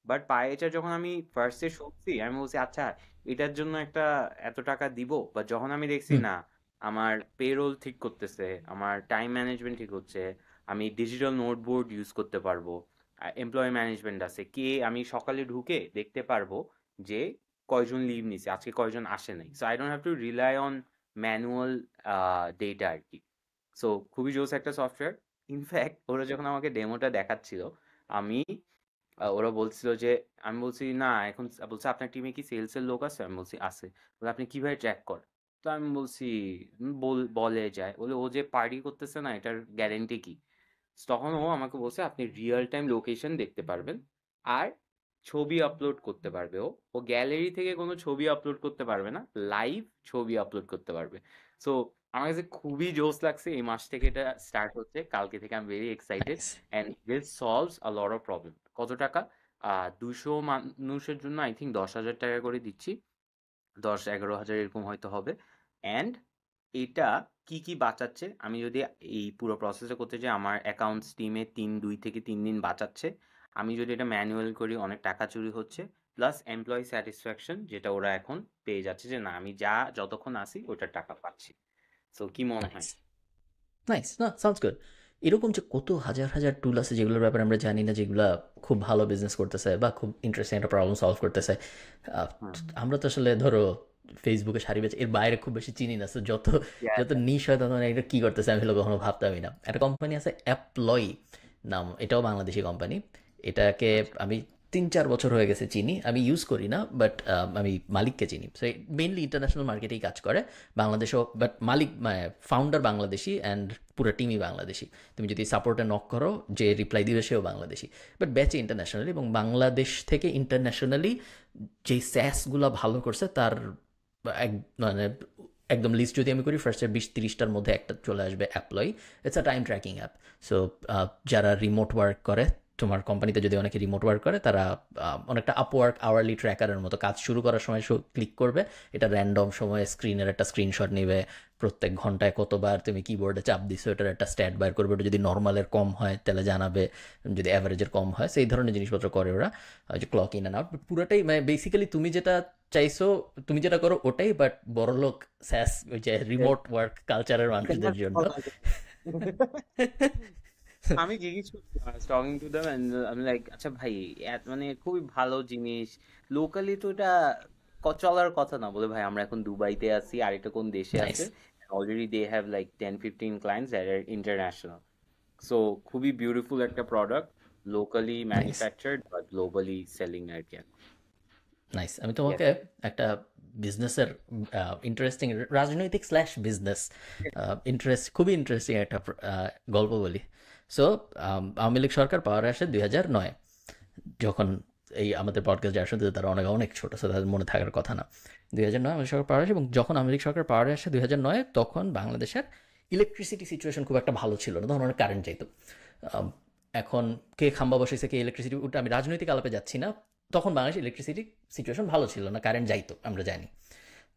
But PiHR যখন আমি ফার্স্টে শুনছি, আমি বলছি আচ্ছা, এটার জন্য একটা এত টাকা দিব। বা যখন আমি দেখছি হুম না, আমার পেরোল ঠিক করতেছে, আমার টাইম ম্যানেজমেন্ট ঠিক হচ্ছে, আমি ডিজিটাল নোটবোর্ড ইউজ করতে পারবো, এমপ্লয়ি ম্যানেজমেন্ট আছে, কে আমি সকালে ঢুকে দেখতে পারবো যে কয়জন লিভ নিছে, আজকে কয়জন আসে নাই। So I don't have to rely on manual data আর কি। সো খুবই জোস একটা সফটওয়্যার। ইনফ্যাক্ট ওরা যখন আমাকে ডেমোটা দেখাচ্ছিল, আমি ওরা বলছিল যে, আমি বলছি না এখন, বলছে আপনার টিমে কি সেলসের লোক আছে? আমি বলছি আছে। বলে আপনি কিভাবে ট্র্যাক করেন? তো আমি বলছি বলে যায়, বলে ও যে পার্টি করতেছে না, এটার গ্যারেন্টি কি? তখন ও আমাকে বলছে আপনি রিয়েল টাইম লোকেশন দেখতে পারবেন, আর ছবি আপলোড করতে পারবে। ও ও গ্যালারি থেকে কোনো ছবি আপলোড করতে পারবে না, লাইভ ছবি আপলোড করতে পারবে। সো আমার কাছে খুবই জোস লাগছে। এই মাস থেকে এটা স্টার্ট হচ্ছে, কালকে থেকে আমি very excited. Nice and this solves a lot of problem. কত টাকা? 200 মানুষের জন্য আই থিঙ্ক 10,000 টাকা করে দিচ্ছি, 10-11 হাজার এরকম হয়তো হবে। অ্যান্ড এটা কি কি বাঁচাচ্ছে, আমি যদি এই পুরো প্রসেসটা করতে চাই, আমার অ্যাকাউন্টস টিমে 2 থেকে 3 দিন বাঁচাচ্ছে। আমি যদি এটা ম্যানুয়াল করি, অনেক টাকা চুরি হচ্ছে। প্লাস এমপ্লয়ি স্যাটিসফ্যাকশন, যেটা ওরা এখন পেয়ে যাচ্ছে, যে না আমি যতক্ষণ আসি ওটার টাকা পাচ্ছি। সো কি মনে নাইস হয়? নাইস না সাউন্ডস গুড এরকম যে কত হাজার হাজার টুল আছে যেগুলোর ব্যাপারে আমরা জানি না যেগুলো খুব ভালো বিজনেস করতেছে বা খুব ইন্টারেস্টিং একটা প্রবলেম সলভ করতেছে আহ, হুম। আমরা তো আসলে ধরো ফেসবুকে শাড়ি বেচে এর বাইরে খুব বেশি চিনি না। So যত যত নিশ হয় তখন এটা কী করতেছে আমি হলো কখনো ভাবতামই না। একটা কোম্পানি আছে অ্যাপ্লয়ি নাম, এটাও বাংলাদেশি কোম্পানি। এটাকে আচ্ছা। আমি 3-4 বছর হয়ে গেছে চিনি, আমি ইউজ করি না বাট আমি মালিককে চিনি। সো মেইনলি ইন্টারন্যাশনাল মার্কেটেই কাজ করে, বাংলাদেশও, বাট মালিক মানে ফাউন্ডার বাংলাদেশি অ্যান্ড পুরো টিমই বাংলাদেশি। তুমি যদি সাপোর্টে নক করো, যে রিপ্লাই দিবে সেও বাংলাদেশি, বাট ব্যাচে ইন্টারন্যাশনালি। এবং বাংলাদেশ থেকে ইন্টারন্যাশনালি যেই স্যাসগুলো ভালো করছে তার এক মানে একদম লিস্ট যদি আমি করি, ফার্স্টের 20-30টার মধ্যে একটা চলে আসবে Apploye. It's a time tracking app. So যারা রিমোট ওয়ার্ক করে, তোমার কোম্পানিতে যদি অনেকে রিমোট ওয়ার্ক করে, তারা অনেকটা আপওয়ার্ক আওয়ারলি ট্র্যাকারের মতো কাজ শুরু করার সময় ক্লিক করবে, এটা র্যান্ডম সময়ে স্ক্রিনের একটা স্ক্রিনশট নেবে, প্রত্যেক ঘন্টায় কতবার তুমি কিবোর্ডে চাপ দিছো এটার একটা স্ট্যাট বার করবে, ওটা যদি নর্মালের কম হয় তাহলে জানাবে, যদি অ্যাভারেজের কম হয়, সেই ধরনের জিনিসপত্র করে ওরা, যে ক্লক ইন অ্যান্ড আউট পুরোটাই, মানে বেসিক্যালি তুমি যেটা চাইছো, তুমি যেটা করো ওটাই, বাট বড়লোক স্যাস ওই যে রিমোট ওয়ার্ক কালচারের মানুষদের জন্য। আমি জিজ্ঞেস করছি টকিং টু দেম এন্ড আমি লাইক আচ্ছা ভাই মানে খুবই ভালো জিনিস, লোকালি তো এটা চলার কথা না, বলে ভাই আমরা এখন দুবাইতে আছি আর এটা কোন দেশে নাইস। আছে, already they have like 10-15 clients that are international. So খুবই বিউটিফুল একটা product, locally nice. Manufactured but globally selling আর কি। নাইস। আমি Yes. তোমাকে একটা বিজনেসের ইন্টারেস্টিং, রাজনৈতিক স্ল্যাশ বিজনেস ইন্টারেস্ট, খুবই ইন্টারেস্টিং একটা গল্প বলি। সো আওয়ামী লীগ সরকার পাওয়ারে আসে 2009, যখন এই আমাদের পডকাস্ট যারা শুনতে তারা অনেক অনেক ছোটো, সো তাদের মনে থাকার কথা না। 2009 আওয়ামী লীগ সরকার পাওয়ারে আসে, এবং যখন আওয়ামী লীগ সরকার পাওয়ারে আসে 2009, তখন বাংলাদেশের ইলেকট্রিসিটি সিচুয়েশন খুব একটা ভালো ছিল না, তখন অনেক কারেন্ট চাইত। আম, এখন কে খাম্বা বসেছে, কে ইলেকট্রিসিটি, ওটা আমি রাজনৈতিক আলাপে যাচ্ছি না। তখন বাংলাদেশের ইলেকট্রিসিটি সিচুয়েশন ভালো ছিল না, কারেন্ট যাইতো, আমরা জানি।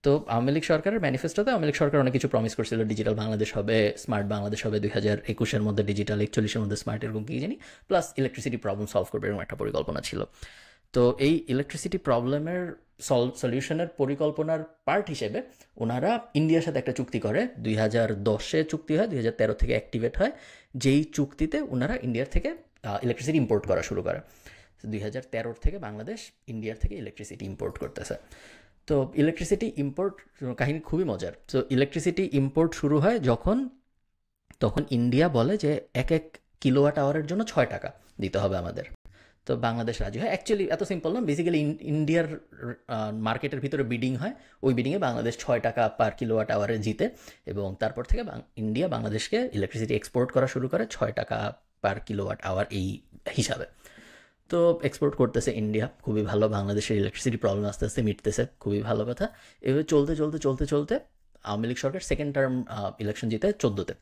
তো আওয়ামী লীগ সরকারের ম্যানিফেস্টোতে আওয়ামী লীগ সরকার অনেক কিছু প্রমিস করছিল, ডিজিটাল বাংলাদেশ হবে, স্মার্ট বাংলাদেশ হবে 2021-এর মধ্যে, ডিজিটাল 41-এর মধ্যে স্মার্ট, এরকম কি জানি, প্লাস ইলেকট্রিসিটি প্রবলেম সলভ করবে, এরকম একটা পরিকল্পনা ছিল। তো এই ইলেকট্রিসিটি প্রবলেমের সলিউশনের পরিকল্পনার পার্ট হিসেবে ওনারা ইন্ডিয়ার সাথে একটা চুক্তি করে, 2010-এ চুক্তি হয়, 2013 থেকে অ্যাক্টিভেট হয়, যেই চুক্তিতে ওনারা ইন্ডিয়ার থেকে ইলেকট্রিসিটি ইম্পোর্ট করা শুরু করে। 2013 থেকে বাংলাদেশ ইন্ডিয়ার থেকে ইলেকট্রিসিটি ইম্পোর্ট করতেছে। তো ইলেকট্রিসিটি ইম্পোর্ট কাহিনী খুবই মজার। তো ইলেকট্রিসিটি ইম্পোর্ট শুরু হয় যখন, তখন ইন্ডিয়া বলে যে 1 কিলোওয়াট আওয়ারের জন্য 6 টাকা দিতে হবে আমাদের। তো বাংলাদেশ রাজি হয়। অ্যাকচুয়ালি এত সিম্পল না, বেসিক্যালি ইন্ডিয়ার মার্কেটের ভিতরে বিডিং হয়, ওই বিডিংয়ে বাংলাদেশ 6 টাকা পার কিলোওয়াট আওয়ারে জিতে, এবং তারপর থেকে ইন্ডিয়া বাংলাদেশকে ইলেকট্রিসিটি এক্সপোর্ট করা শুরু করে 6 টাকা পার কিলোওয়াট আওয়ার এই হিসাবে। তো এক্সপোর্ট করতেছে ইন্ডিয়া, খুবই ভালো, বাংলাদেশের ইলেকট্রিসিটি প্রবলেম আস্তে আস্তে মিটতেছে, খুবই ভালো কথা। এভাবে চলতে চলতে চলতে চলতে আওয়ামী লীগ সরকার সেকেন্ড টার্ম ইলেকশন জিতে 14-তে।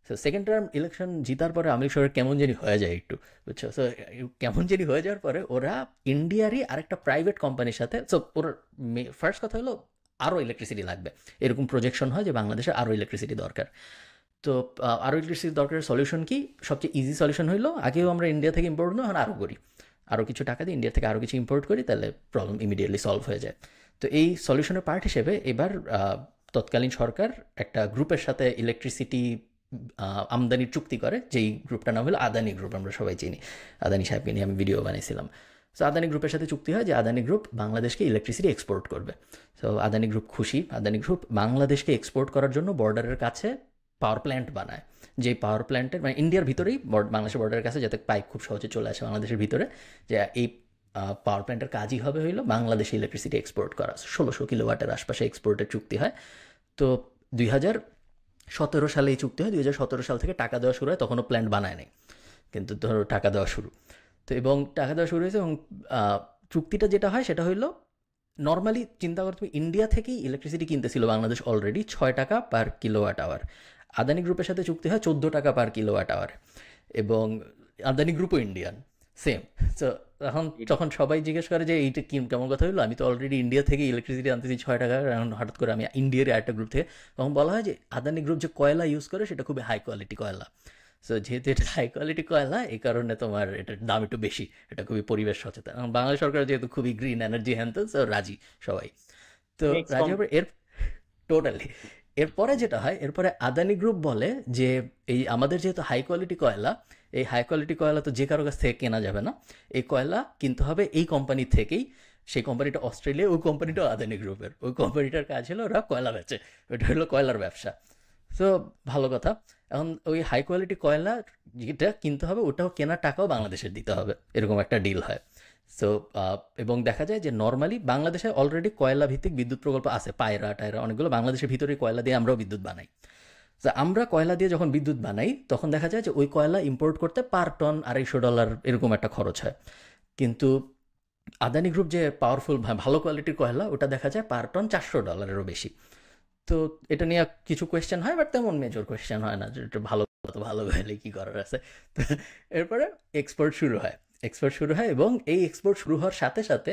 সো সেকেন্ড টার্ম ইলেকশন জিতার পরে আওয়ামী লীগ সরকার কেমন জানি হয়ে যায় একটু, বুঝছো? সো কেমন জানি হয়ে যাওয়ার পরে ওরা ইন্ডিয়ারই আরেকটা প্রাইভেট কোম্পানির সাথে, সো ওর ফার্স্ট কথা হলো আরও ইলেকট্রিসিটি লাগবে, এরকম প্রজেকশন হয় যে বাংলাদেশে আরও ইলেকট্রিসিটি দরকার। তো আরও ইলেকট্রিসিটি দরকারের সলিউশন কি? সবচেয়ে ইজি সলিউশন হইলো, আগেও আমরা ইন্ডিয়া থেকে ইম্পোর্ট না, এখন আরও করি, আরও কিছু টাকা দিয়ে ইন্ডিয়া থেকে আরও কিছু ইম্পোর্ট করি, তাহলে প্রবলেম ইমিডিয়েটলি সলভ হয়ে যায়। তো এই সলিউশনের পার্ট হিসেবে এবার তৎকালীন সরকার একটা গ্রুপের সাথে ইলেকট্রিসিটি আমদানির চুক্তি করে, যেই গ্রুপটার নাম হলো আদানি গ্রুপ, আমরা সবাই চিনি, আদানি সাহেবকে নিয়ে আমি ভিডিও বানিয়েছিলাম। সো আদানি গ্রুপের সাথে চুক্তি হয় যে আদানি গ্রুপ বাংলাদেশকে ইলেকট্রিসিটি এক্সপোর্ট করবে। সো আদানি গ্রুপ খুশি, আদানি গ্রুপ বাংলাদেশকে এক্সপোর্ট করার জন্য বর্ডারের কাছে পাওয়ার প্ল্যান্ট বানায়, যেই পাওয়ার প্ল্যান্টের মানে ইন্ডিয়ার ভিতরেই, বাংলাদেশের বর্ডারের কাছে, যাতে পাইপ খুব সহজে চলে আসে বাংলাদেশের ভিতরে, যে এই পাওয়ার প্ল্যান্টের কাজই হবে হইলো বাংলাদেশে ইলেকট্রিসিটি এক্সপোর্ট করা। 1600 কিলোওয়াটের আশপাশে এক্সপোর্টের চুক্তি হয়। তো 2017 সালে এই চুক্তি হয়, 2017 সাল থেকে টাকা দেওয়া শুরু হয়, তখনও প্ল্যান্ট বানায় নাই, কিন্তু ধরো টাকা দেওয়া শুরু। তো এবং টাকা দেওয়া শুরু হয়েছে, এবং চুক্তিটা যেটা হয় সেটা হইলো, নর্মালি চিন্তা করো তুমি, ইন্ডিয়া থেকেই ইলেকট্রিসিটি কিনতেছিল বাংলাদেশ অলরেডি 6 টাকা পার কিলোওয়াট আওয়ার, আদানি গ্রুপের সাথে চুক্তি হয় 14 টাকা পার কিলোওয়াট আওয়ার, এবং আদানি গ্রুপও ইন্ডিয়ান, সেম। সো এখন যখন সবাই জিজ্ঞেস করে যে এইটা কি কেমন কথা হলো, আমি তো অলরেডি ইন্ডিয়া থেকে ইলেকট্রিসিটি আনতেছি 6 টাকা, এখন হঠাৎ করে আমি ইন্ডিয়ার একটা গ্রুপ থেকে, তখন বলা হয় যে আদানি গ্রুপ যে কয়লা ইউজ করে সেটা খুবই হাই কোয়ালিটি কয়লা। সো যেহেতু এটা হাই কোয়ালিটি কয়লা, এই কারণে তোমার এটার দাম একটু বেশি, এটা খুবই পরিবেশ সচেতন। এবং বাংলাদেশ সরকার যেহেতু খুবই গ্রিন এনার্জি হ্যান, তো রাজি সবাই। তো Next রাজি হবে এর টোটালি। এরপরে যেটা হয়, এরপরে আদানি গ্রুপ বলে যে এই আমাদের যেহেতু হাই কোয়ালিটি কয়লা, এই হাই কোয়ালিটি কয়লা তো যে কারো কাছ থেকে কেনা যাবে না, এই কয়লা কিনতে হবে এই কোম্পানি থেকেই। সেই কোম্পানিটা অস্ট্রেলিয়া, ওই কোম্পানিটাও আদানি গ্রুপের, ওই কোম্পানিটার কাজ হলো ওরা কয়লা বেচে, ওইটা হলো কয়লার ব্যবসা। সো ভালো কথা। এখন ওই হাই কোয়ালিটি কয়লা যেটা কিনতে হবে, ওটাও কেনার টাকাও বাংলাদেশের দিতে হবে, এরকম একটা ডিল হয়। সো এবং দেখা যায় যে নর্মালি বাংলাদেশে অলরেডি কয়লা ভিত্তিক বিদ্যুৎ প্রকল্প আছে, পায়রা টায়রা অনেকগুলো, বাংলাদেশের ভিতরে কয়লা দিয়ে আমরাও বিদ্যুৎ বানাই। তো আমরা কয়লা দিয়ে যখন বিদ্যুৎ বানাই, তখন দেখা যায় যে ওই কয়লা ইম্পোর্ট করতে পার টন $250 এরকম একটা খরচ হয়। কিন্তু আদানি গ্রুপ যে পাওয়ারফুল ভালো কোয়ালিটির কয়লা, ওটা দেখা যায় পার টন $400-এরও বেশি। তো এটা নিয়ে কিছু কোয়েশ্চেন হয়, বাট তেমন মেজর কোয়েশ্চেন হয় না, যে এটা ভালো তো ভালো হলে কী করার আছে। তো এরপরে এক্সপোর্ট শুরু হয়, এক্সপোর্ট শুরু হয়, এবং এই এক্সপোর্ট শুরু হওয়ার সাথে সাথে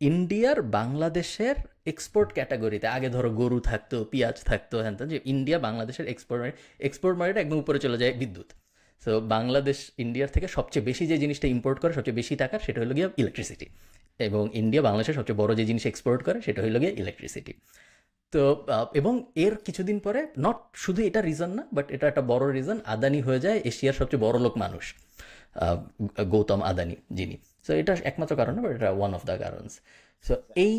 ইন্ডিয়ার বাংলাদেশের এক্সপোর্ট ক্যাটাগরিতে আগে ধরো গরু থাকতো, পেঁয়াজ থাকতো, হ্যান ত্যান, যে ইন্ডিয়া বাংলাদেশের এক্সপোর্ট মার্কেট একদম উপরে চলে যায় বিদ্যুৎ। সো বাংলাদেশ ইন্ডিয়ার থেকে সবচেয়ে বেশি যে জিনিসটা ইম্পোর্ট করে সবচেয়ে বেশি টাকার, সেটা হলো গিয়ে ইলেকট্রিসিটি। এবং ইন্ডিয়া বাংলাদেশের সবচেয়ে বড় যে জিনিস এক্সপোর্ট করে সেটা হলো গিয়ে ইলেকট্রিসিটি। তো এবং এর কিছুদিন পরে, নট শুধু এটা রিজন না, বাট এটা একটা বড় রিজন, আদানি হয়ে যায় এশিয়ার সবচেয়ে বড় লোক মানুষ, আহ, গৌতম আদানি যিনি। সো এটা একমাত্র কারণ না, বাট এটা ওয়ান অফ দ্য কারণস। সো এই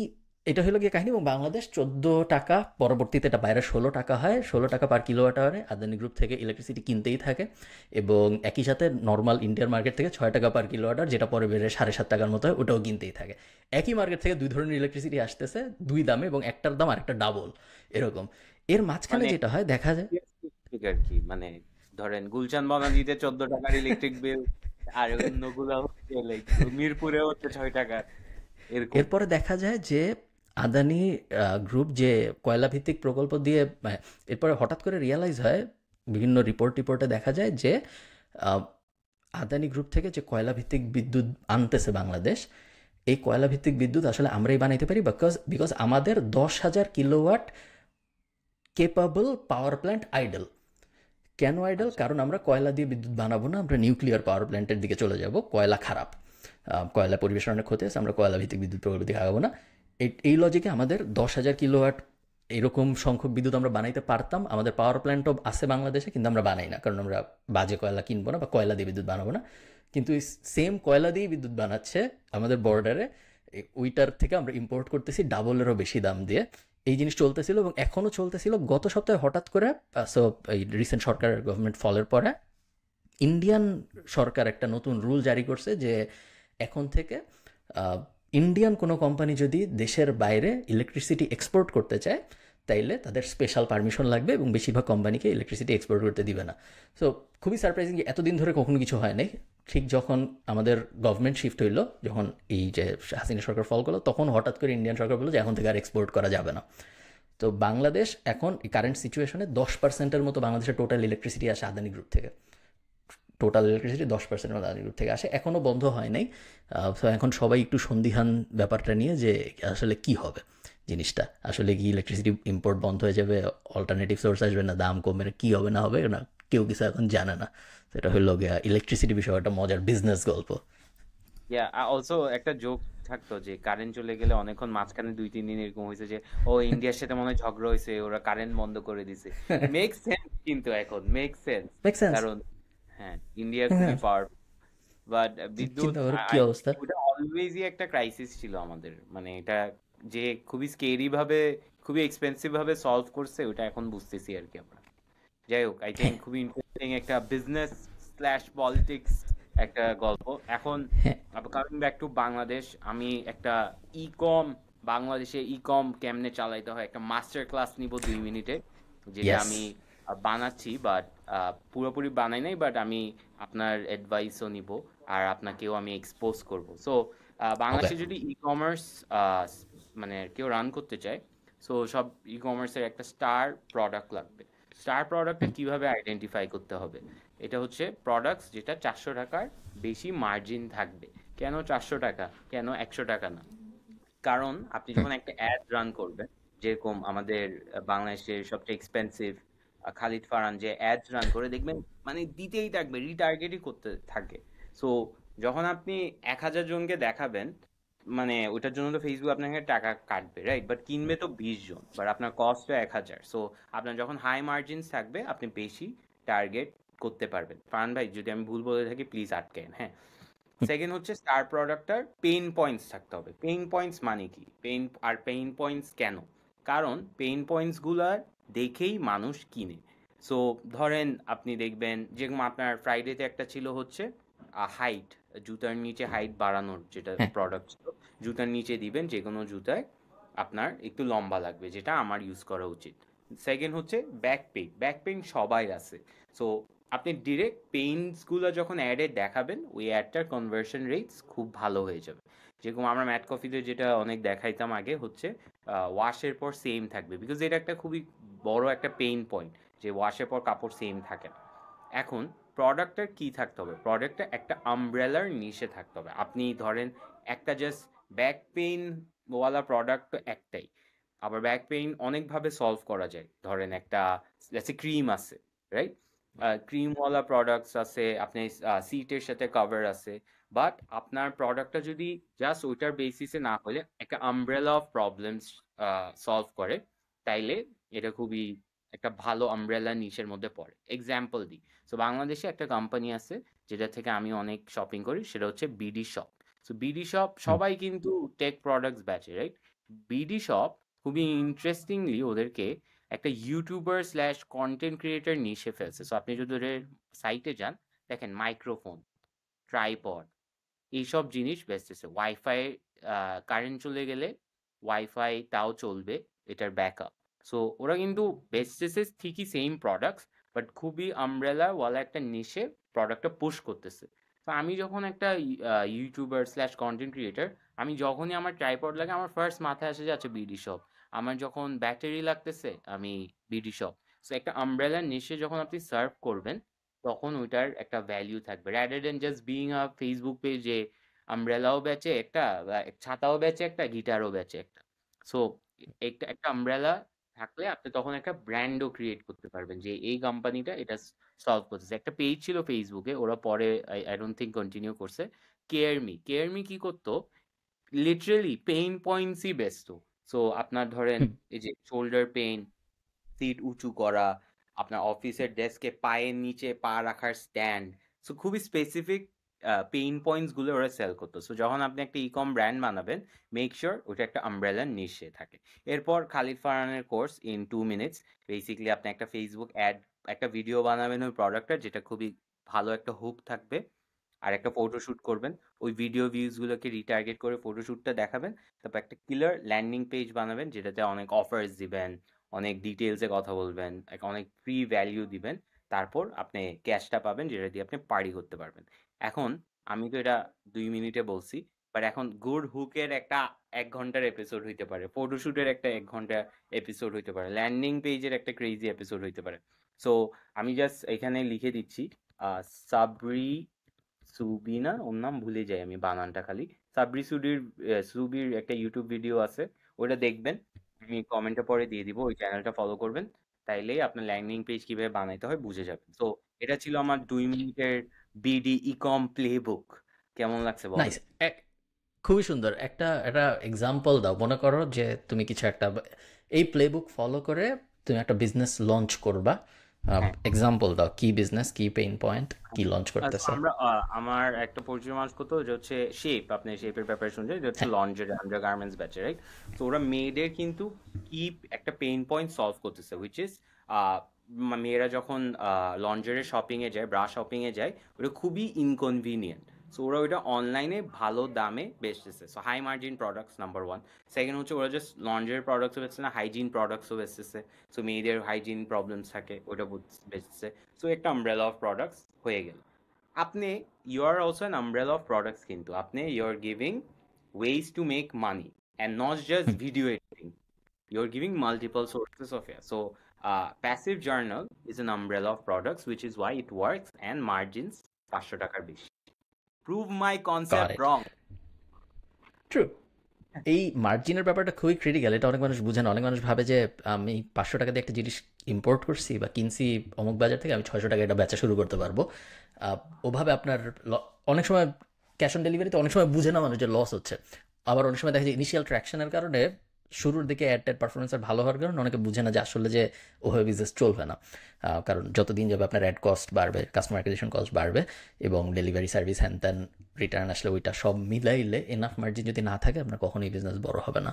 এটা হলো গিয়ে কাহিনী। এবং বাংলাদেশ 14 টাকা, পরবর্তীতে এটা বাইরে 16 টাকা হয়, 16 টাকা পার কিলোওয়াট আওয়ারে আদানি গ্রুপ থেকে ইলেকট্রিসিটি কিনতেই থাকে। এবং একই সাথে নর্মাল ইন্ডিয়ার মার্কেট থেকে 6 টাকা পার কিলোওয়াট আওয়ার, যেটা পরে বেড়ে 7.5 টাকার মতো হয়, ওটাও কিনতেই থাকে। একই মার্কেট থেকে দুই ধরনের ইলেকট্রিসিটি আসতেছে, দুই দামে, এবং একটার দাম আরেকটা ডাবল এরকম। এর মাঝখানে মানে যেটা হয় দেখা যায়, ঠিক আর কি, মানে ধরেন গুলশান বনানীতে 14 টাকার ইলেকট্রিক বিল, আর অন্যগুলা হচ্ছে লাইক মিরপুরে হচ্ছে 6 টাকা, এরকম। এরপরে দেখা যায় যে আদানি গ্রুপ যে কয়লা ভিত্তিক প্রকল্প দিয়ে, এরপরে হঠাৎ করে রিয়ালাইজ হয়, বিভিন্ন রিপোর্টে দেখা যায় যে আহ, আদানি গ্রুপ থেকে যে কয়লা ভিত্তিক বিদ্যুৎ আনতেছে বাংলাদেশ, এই কয়লা ভিত্তিক বিদ্যুৎ আসলে আমরাই বানাইতে পারি, বিকজ আমাদের 10,000 kilowatt capable power plant idol. কেন আইডল? আচ্ছা। কারণ আমরা কয়লা দিয়ে বিদ্যুৎ বানাবো না, আমরা নিউক্লিয়ার পাওয়ার প্ল্যান্টের দিকে চলে যাব। কয়লা খারাপ, কয়লা পরিবেশের অনেক ক্ষতি আছে, আমরা কয়লা ভিত্তিক বিদ্যুৎ প্রকল্প দিকে আগাবো না। এই লজিকে আমাদের 10,000 কিলোওয়াট এরকম সংখ্যক বিদ্যুৎ আমরা বানাইতে পারতাম। আমাদের পাওয়ার প্ল্যান্টও আছে বাংলাদেশে, কিন্তু আমরা বানাই না, কারণ আমরা বাজে কয়লা কিনবো না বা কয়লা দিয়ে বিদ্যুৎ বানাবো না। কিন্তু সেম কয়লা দিয়ে বিদ্যুৎ বানাচ্ছে আমাদের বর্ডারে, ওইটার থেকে আমরা ইম্পোর্ট করতেছি ডাবলেরও বেশি দাম দিয়ে। এই জিনিস চলতেছিল এবং এখনও চলতেছিল। গত সপ্তাহে হঠাৎ করে, সো এই রিসেন্ট সরকারের গভর্নমেন্ট ফলের পরে ইন্ডিয়ান সরকার একটা নতুন রুল জারি করছে যে এখন থেকে ইন্ডিয়ান কোনো কোম্পানি যদি দেশের বাইরে ইলেকট্রিসিটি এক্সপোর্ট করতে চায়, তাইলে তাদের স্পেশাল পারমিশন লাগবে, এবং বেশিরভাগ কোম্পানিকে ইলেকট্রিসিটি এক্সপোর্ট করতে দিবে না। সো খুবই সারপ্রাইজিং, এতদিন ধরে কখনো কিছু হয় নাই। ঠিক যখন আমাদের গভর্নমেন্ট শিফট হইলো, যখন এই যে হাসিনা সরকার ফল করলো, তখন হঠাৎ করে ইন্ডিয়ান সরকার বললো যে এখন থেকে আর এক্সপোর্ট করা যাবে না। তো বাংলাদেশ এখন কারেন্ট সিচুয়েশনে 10%-এর মতো বাংলাদেশের টোটাল ইলেকট্রিসিটি আসে আদানি গ্রুপ থেকে। টোটাল ইলেকট্রিসিটি 10% আদানি গ্রুপ থেকে আসে, এখনও বন্ধ হয় নাই। তো এখন সবাই একটু সন্দিহান ব্যাপারটা নিয়ে, যে আসলে কি হবে জিনিসটা, আসলে কি ইলেকট্রিসিটি ইম্পোর্ট বন্ধ হয়ে যাবে, অল্টারনেটিভ সোর্স আসবে, না দাম কমবে, না কী হবে না হবে, না কেউ কিছু এখন জানে না। সেটা হলো গিয়া ইলেকট্রিসিটি বিষয় একটা মজার বিজনেস গল্প। ইয়া, অলসো একটা জোক থাকতো যে কারেন্ট চলে গেলে অনেকক্ষণ মাঝখানে 2-3 দিন এরকম হয়েছে যে ও ইন্ডিয়ার সাথে মনে হয় ঝগড়া হয়েছে, ওরা কারেন্ট বন্ধ করে দিছে। মেক সেন্স, কিন্তু এখন মেক সেন্স। Make sense. কারণ হ্যাঁ, ইন্ডিয়া হ্যাঁ, খুবই পাওয়ারফুল, বাট বিদ্যুৎ চিন্তা করো কি অবস্থা। ওটা অলওয়েজই একটা ক্রাইসিস ছিল আমাদের, মানে এটা যে খুবই স্কেরি ভাবে, খুবই এক্সপেন্সিভ ভাবে সলভ করছে, ওটা এখন বুঝতেছি আর কি আমরা। যাই হোক, আই থিঙ্ক হ্যাঁ, খুবই ইন্টারেস্টিং একটা বিজনেস স্ল্যাশ পলিটিক্স একটা গল্প। এখন হ্যাঁ, কামিং ব্যাক টু বাংলাদেশ, আমি একটা ই কম, বাংলাদেশে ই কম কেমনে চালাইতে হয় একটা মাস্টার ক্লাস নিব 2 মিনিটে, যেটা ইয়েস, আমি বানাচ্ছি, বাট পুরোপুরি বানাই নাই, বাট আমি আপনার অ্যাডভাইসও নিব, আর আপনাকেও আমি এক্সপোজ করব। সো ওকে, বাংলাদেশে যদি ই কমার্স মানে কেউ রান করতে চায়, সো সব ই কমার্সের একটা স্টার প্রোডাক্ট লাগবে। স্টার প্রোডাক্টটা কিভাবে আইডেন্টিফাই করতে হবে? এটা হচ্ছে প্রোডাক্টস যেটা 400 টাকার বেশি মার্জিন থাকবে। কেন 400 টাকা, কেন 100 টাকা না? কারণ আপনি যখন একটা অ্যাড রান করবেন, যেরকম আমাদের বাংলাদেশের সবচেয়ে এক্সপেন্সিভ খালিদ ফারহান যে অ্যাডস রান করে, দেখবেন মানে দিতেই থাকবে, রিটার্গেটই করতে থাকে। সো যখন আপনি 1,000 জনকে দেখাবেন, মানে ওটার জন্য তো ফেসবুক আপনাকে টাকা কাটবে, রাইট? বাট কিনবে তো 20 জন, বাট আপনার কস্টও 1,000। সো আপনার যখন হাই মার্জিনস থাকবে, আপনি বেশি টার্গেট করতে পারবেন। ফারহান ভাই, যদি আমি ভুল বলে থাকি প্লিজ আটকেন, হ্যাঁ। সেকেন্ড হচ্ছে স্টার প্রোডাক্টটার পেইন পয়েন্টস থাকতে হবে। পেইন পয়েন্টস মানে কি, পেইন পয়েন্টস কেন? কারণ পেইন পয়েন্টস গুলার দেখেই মানুষ কিনে। সো ধরেন আপনি দেখবেন, যেরকম আপনার ফ্রাইডেতে একটা ছিল হচ্ছে হাইট, জুতার নিচে হাইট বাড়ানোর যেটা হ্যাঁ, প্রোডাক্ট ছিল, জুতার নিচে দিবেন যে কোনো জুতায় আপনার একটু লম্বা লাগবে, যেটা আমার ইউজ করা উচিত। সেকেন্ড হচ্ছে ব্যাক পেইন সবাই আছে। সো আপনি ডিরেক্ট পেইন্টসগুলো যখন অ্যাডে দেখাবেন, ওই অ্যাডটার কনভার্সন রেটস খুব ভালো হয়ে যাবে। যেরকম আমরা ম্যাট কফিতে যেটা অনেক দেখাইতাম আগে হচ্ছে ওয়াশের পর সেম থাকবে, বিকজ এটা একটা খুবই বড় একটা পেইন পয়েন্ট, যে ওয়াশের পর কাপড় সেম থাকে না। এখন প্রোডাক্টটার কি থাকতে হবে? প্রোডাক্টটা একটা আমব্রেলার নিচে থাকতে হবে। আপনি ধরেন একটা জাস্ট ব্যাক পেইন ওয়ালা প্রোডাক্ট তো একটাই। আবার ব্যাক পেইন অনেকভাবে সলভ করা যায়। ধরেন একটা ক্রিম আছে, রাইট? ক্রিমওয়ালা প্রোডাক্টস আছে, আপনি সিটের সাথে কভার আছে। বাট আপনার প্রোডাক্টটা যদি জাস্ট ওইটার বেসিসে না হলে একটা আমব্রেলা অফ প্রবলেমস সলভ করে, তাইলে এটা খুবই একটা ভালো আমব্রেলা নিশের মধ্যে পড়ে। এক্সাম্পল দিই, সো বাংলাদেশে একটা কোম্পানি আছে যেটা থেকে আমি অনেক শপিং করি, সেটা হচ্ছে BD shop. So BD shop hmm, সবাই কিন্তু টেক প্রোডাক্টস বেচে, রাইট? বিডি শপ খুবই ইন্টারেস্টিংলি ওদেরকে একটা ইউটিউবার স্ল্যাশ কন্টেন্ট ক্রিয়েটর নিশে ফেলছে। সো আপনি যদি ওদের সাইটে যান, দেখেন মাইক্রোফোন, ট্রাইপড, এইসব জিনিস বেচতেছে। ওয়াইফাই, কারেন্ট চলে গেলে ওয়াইফাই তাও চলবে, এটার ব্যাকআপ। সো ওরা কিন্তু বেচতেছে ঠিকই সেম প্রোডাক্টস, বাট খুবই আমব্রেলা ওয়ালা একটা নিশে প্রোডাক্টটা পুশ করতেছে। তো আমি যখন একটা ইউটিউবার স্ল্যাশ কন্টেন্ট ক্রিয়েটার, আমি যখনই আমার ট্রাইপড লাগে, আমার ফার্স্ট মাথায় আসে যাচ্ছে বিডি শপ। আমার যখন ব্যাটারি লাগতেছে, আমি বিডি শপ। সো একটা আমব্রেলা নিশে যখন আপনি সার্ভ করবেন, তখন ওইটার একটা ভ্যালিউ থাকবে, রাদার দেন জাস্ট বিইং আ ফেসবুক পেজে আমব্রেলাও বেচে একটা, ছাতাও বেচে একটা, গিটারও বেচে একটা। সো একটা একটা আমব্রেলা থাকলে আপনি তখন একটা ব্র্যান্ডও ক্রিয়েট করতে পারবেন যে এই কোম্পানিটা এটা সলভ করতেছে। একটা পেজ ছিল ফেসবুকে, ওরা পরে আই ডোন্ট থিঙ্ক কন্টিনিউ করছে। কেয়ারমি কি করতো, লিটারেলি পেইন পয়েন্টসই বেচতো। সো আপনার ধরেন হুম। এই যে শোল্ডার পেইন, সিট উঁচু করা, আপনার অফিসের ডেস্কে পায়ের নিচে পা রাখার স্ট্যান্ড, সো খুবই স্পেসিফিক পেইন পয়েন্টস গুলো ওরা সেল করতো। সো যখন আপনি একটা ইকম ব্র্যান্ড বানাবেন, মেক শিওর ওটা একটা আমব্রেলার নিশে থাকে। এরপর খালিদ ফারহানের কোর্স ইন 2 মিনিটস, বেসিক্যালি আপনি একটা ফেসবুক অ্যাড, একটা ভিডিও বানাবেন ওই প্রোডাক্টের, যেটা খুবই ভালো একটা হুক থাকবে, আর একটা ফটোশুট করবেন। ওই ভিডিও ভিউজ গুলোকে রিটার্গেট করে ফটোশুটটা দেখাবেন। তারপর একটা কিলার ল্যান্ডিং পেজ বানাবেন, যেটাতে অনেক অফার্স দিবেন, অনেক ডিটেলসে কথা বলবেন, অনেক ফ্রি ভ্যালিউ দিবেন। তারপর আপনি ক্যাশটা পাবেন, যেটা দিয়ে আপনি পার্টি করতে পারবেন। এখন আমি তো এটা 2 মিনিটে বলছি, বাট এখন গুড হুকের একটা 1 ঘন্টার এপিসোড হইতে পারে, ফটোশুটের একটা 1 ঘন্টা এপিসোড হইতে পারে, ল্যান্ডিং পেজের একটা ক্রেজি এপিসোড হইতে পারে। সো আমি জাস্ট এখানে লিখে দিচ্ছি, সাবরি সুবিনা, ওর নাম ভুলে যাই আমি বানানটা খালি। সাবরি সুবির একটা ইউটিউব ভিডিও আছে, ওটা দেখবেন। আমি কমেন্টে পরে দিয়ে দিব, ওই চ্যানেলটা ফলো করবেন, তাইলেই আপনার ল্যান্ডিং পেজ কিভাবে বানাইতে হয় বুঝে যাবেন। তো এটা ছিল আমার 2 মিনিটের বিডি ইকম প্লেবুক। কেমন লাগছে বলো? নাইস। খুবই সুন্দর একটা একটা এক্সাম্পল দাও। মনে করো যে তুমি কিছু একটা এই প্লেবুক ফলো করে তুমি একটা বিজনেস লঞ্চ করবা। হ্যাঁ। এক্সাম্পল দাও, কি বিজনেস, কি পেইন পয়েন্ট, কি লঞ্চ তো করতেছো? আমরা আমার একটা পরিচিত মানুষ করতো, যে হচ্ছে শেপ, আপনি শেপের ব্যাপারে শুনছেন, যে হচ্ছে হ্যাঁ। লন্ড্রি আন্ডার গার্মেন্টস ব্যাচে, রাইট? তো ওরা মেয়েদের কিন্তু কি একটা পেইন পয়েন্ট সলভ করতেছে, হুইচ ইজ মেয়েরা যখন লন্ড্রির শপিং এ যায়, ব্রা শপিং এ যায়, ওটা খুবই ইনকনভিনিয়েন্ট। সো ওরা ওইটা অনলাইনে ভালো দামে বেচতেছে। So high margin products number one. Second হচ্ছে ওরা জাস্ট লন্ড্রির প্রোডাক্টসও বেচছে না, হাইজিন প্রোডাক্টসও বেচতেছে। সো মেয়েদের হাইজিন প্রবলেমস থাকে, ওটা বেচতেছে। সো একটা আমব্রেলা অফ প্রোডাক্টস হয়ে গেল। আপনি, you are also an umbrella of products, কিন্তু আপনি you're giving ways to make money, and not just hmm. video editing. You're giving multiple sources of it. So passive journal is an umbrella of products, which is why it works and margins 500 টাকার বেশি। Prove my goat concept it. wrong. True. এই মার্জিনের ব্যাপারটা খুবই critical. এটা অনেক মানুষ বুঝে না। অনেক মানুষ ভাবে যে আমি 500 টাকা দিয়ে একটা জিনিস ইম্পোর্ট করছি বা কিনছি অমুক বাজার থেকে, আমি 600 টাকা এটা বেচা শুরু করতে পারবো। ওভাবে আপনার অনেক সময় ক্যাশ অন ডেলিভারিতে অনেক সময় বুঝে না মানুষ যে লস হচ্ছে। আবার অনেক সময় দেখা যায় ইনিশিয়াল ট্র্যাকশনের কারণে শুরুর দিকে অ্যাড পারফরমেন্স ভালো হওয়ার কারণে অনেকে বুঝে না যে আসলে যে ওভাবে বিজনেস চলবে না। কারণ যতদিন যাবে আপনার অ্যাড কস্ট বাড়বে, কাস্টমার অ্যাকুইজিশন কস্ট বাড়বে, এবং ডেলিভারি সার্ভিস হ্যান ত্যান, রিটার্ন আসলে ওইটা সব মিলাইলে এনাফ মার্জিন যদি না থাকে আপনার কখনোই বিজনেস বড় হবে না।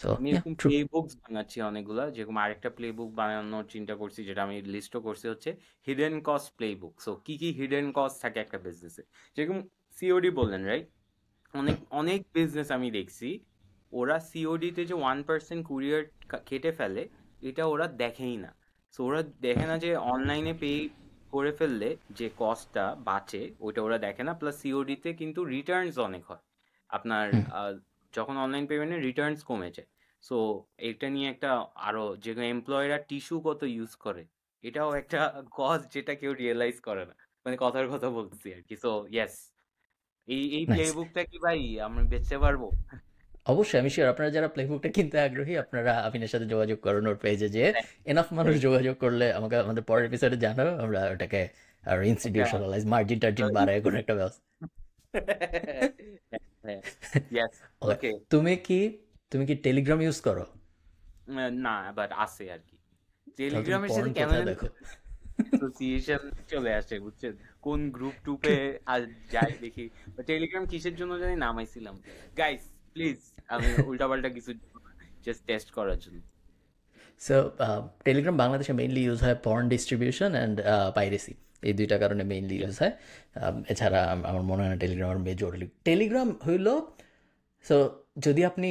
সো আমি ইয়া, এরকম ট্রু। প্লে বুকস বানাচ্ছি অনেকগুলা, যেরকম আরেকটা প্লে বুক বানানোর চিন্তা করছি, যেটা আমি লিস্টও করছি, হচ্ছে হিডেন কস্ট প্লে বুক। সো কি কি হিডেন কস্ট থাকে একটা বিজনেসে, যেরকম সিওডি বললেন, রাইট? অনেক অনেক বিজনেস আমি দেখছি, ওরা সিওডি তে যে 1% কুরিয়ার কেটে ফেলে, এটা ওরা দেখেই না। সো ওরা দেখে না যে অনলাইনে পে করে ফেললে যে কস্টটা বাঁচে, ওইটা ওরা দেখে না। প্লাস সিওডি তে কিন্তু রিটার্নস অনেক হয় আপনার, হুম। যখন অনলাইন পেমেন্টে রিটার্নস কমে যায়। সো এটা নিয়ে একটা, আরো যে এমপ্লয়িরা টিস্যু কত ইউজ করে, এটাও একটা কস্ট যেটা কেউ রিয়েলাইজ করে না। মানে কথার কথা বলতেছি আর কি। সো ইয়েস, এই নাইস। প্লেবুকটা কি ভাই আমরা বেচতে পারবো? অবশ্যই আমি শিওর আপনারা যারা প্লেবুকটা কিনতে আগ্রহী আপনারা আফিনের সাথে যোগাযোগ করুন ওর পেজে, যে এনাফ মানুষ যোগাযোগ করলে আমাকে আমাদের পরের এপিসোডে জানাবে, আমরা ওটাকে আর একটা ইনস্টিটিউশনালাইজ মার্জিন টার্জিন বাড়ায় কোনো একটা ব্যবস্থা। ইয়েস, ওকে, ওকে। তুমি কি তুমি কি টেলিগ্রাম ইউজ করো? না, বাট আছে আর কি। তাহলে তুমি টেলিগ্রামের পর্ন সাথে কেমন কোথায় যেন দেখো? অ্যাসোসিয়েশন চলে আসে, বুঝছেন? কোন গ্রুপ টুপে আর যাই দেখি। টেলিগ্রাম কিসের জন্য জানি নামাইছিলাম। গাইস প্লিজ, আমি উল্টাপাল্টা কিছু জাস্ট টেস্ট করার জন্য। সো টেলিগ্রাম বাংলাদেশে মেইনলি ইউজ হয় পর্ন ডিস্ট্রিবিউশন অ্যান্ড পাইরেসি, এই দুইটা কারণে মেইনলি ইউজ হয়। এছাড়া আমার মনে হয় না টেলিগ্রাম আর মেজরলি। টেলিগ্রাম হইল, সো যদি আপনি,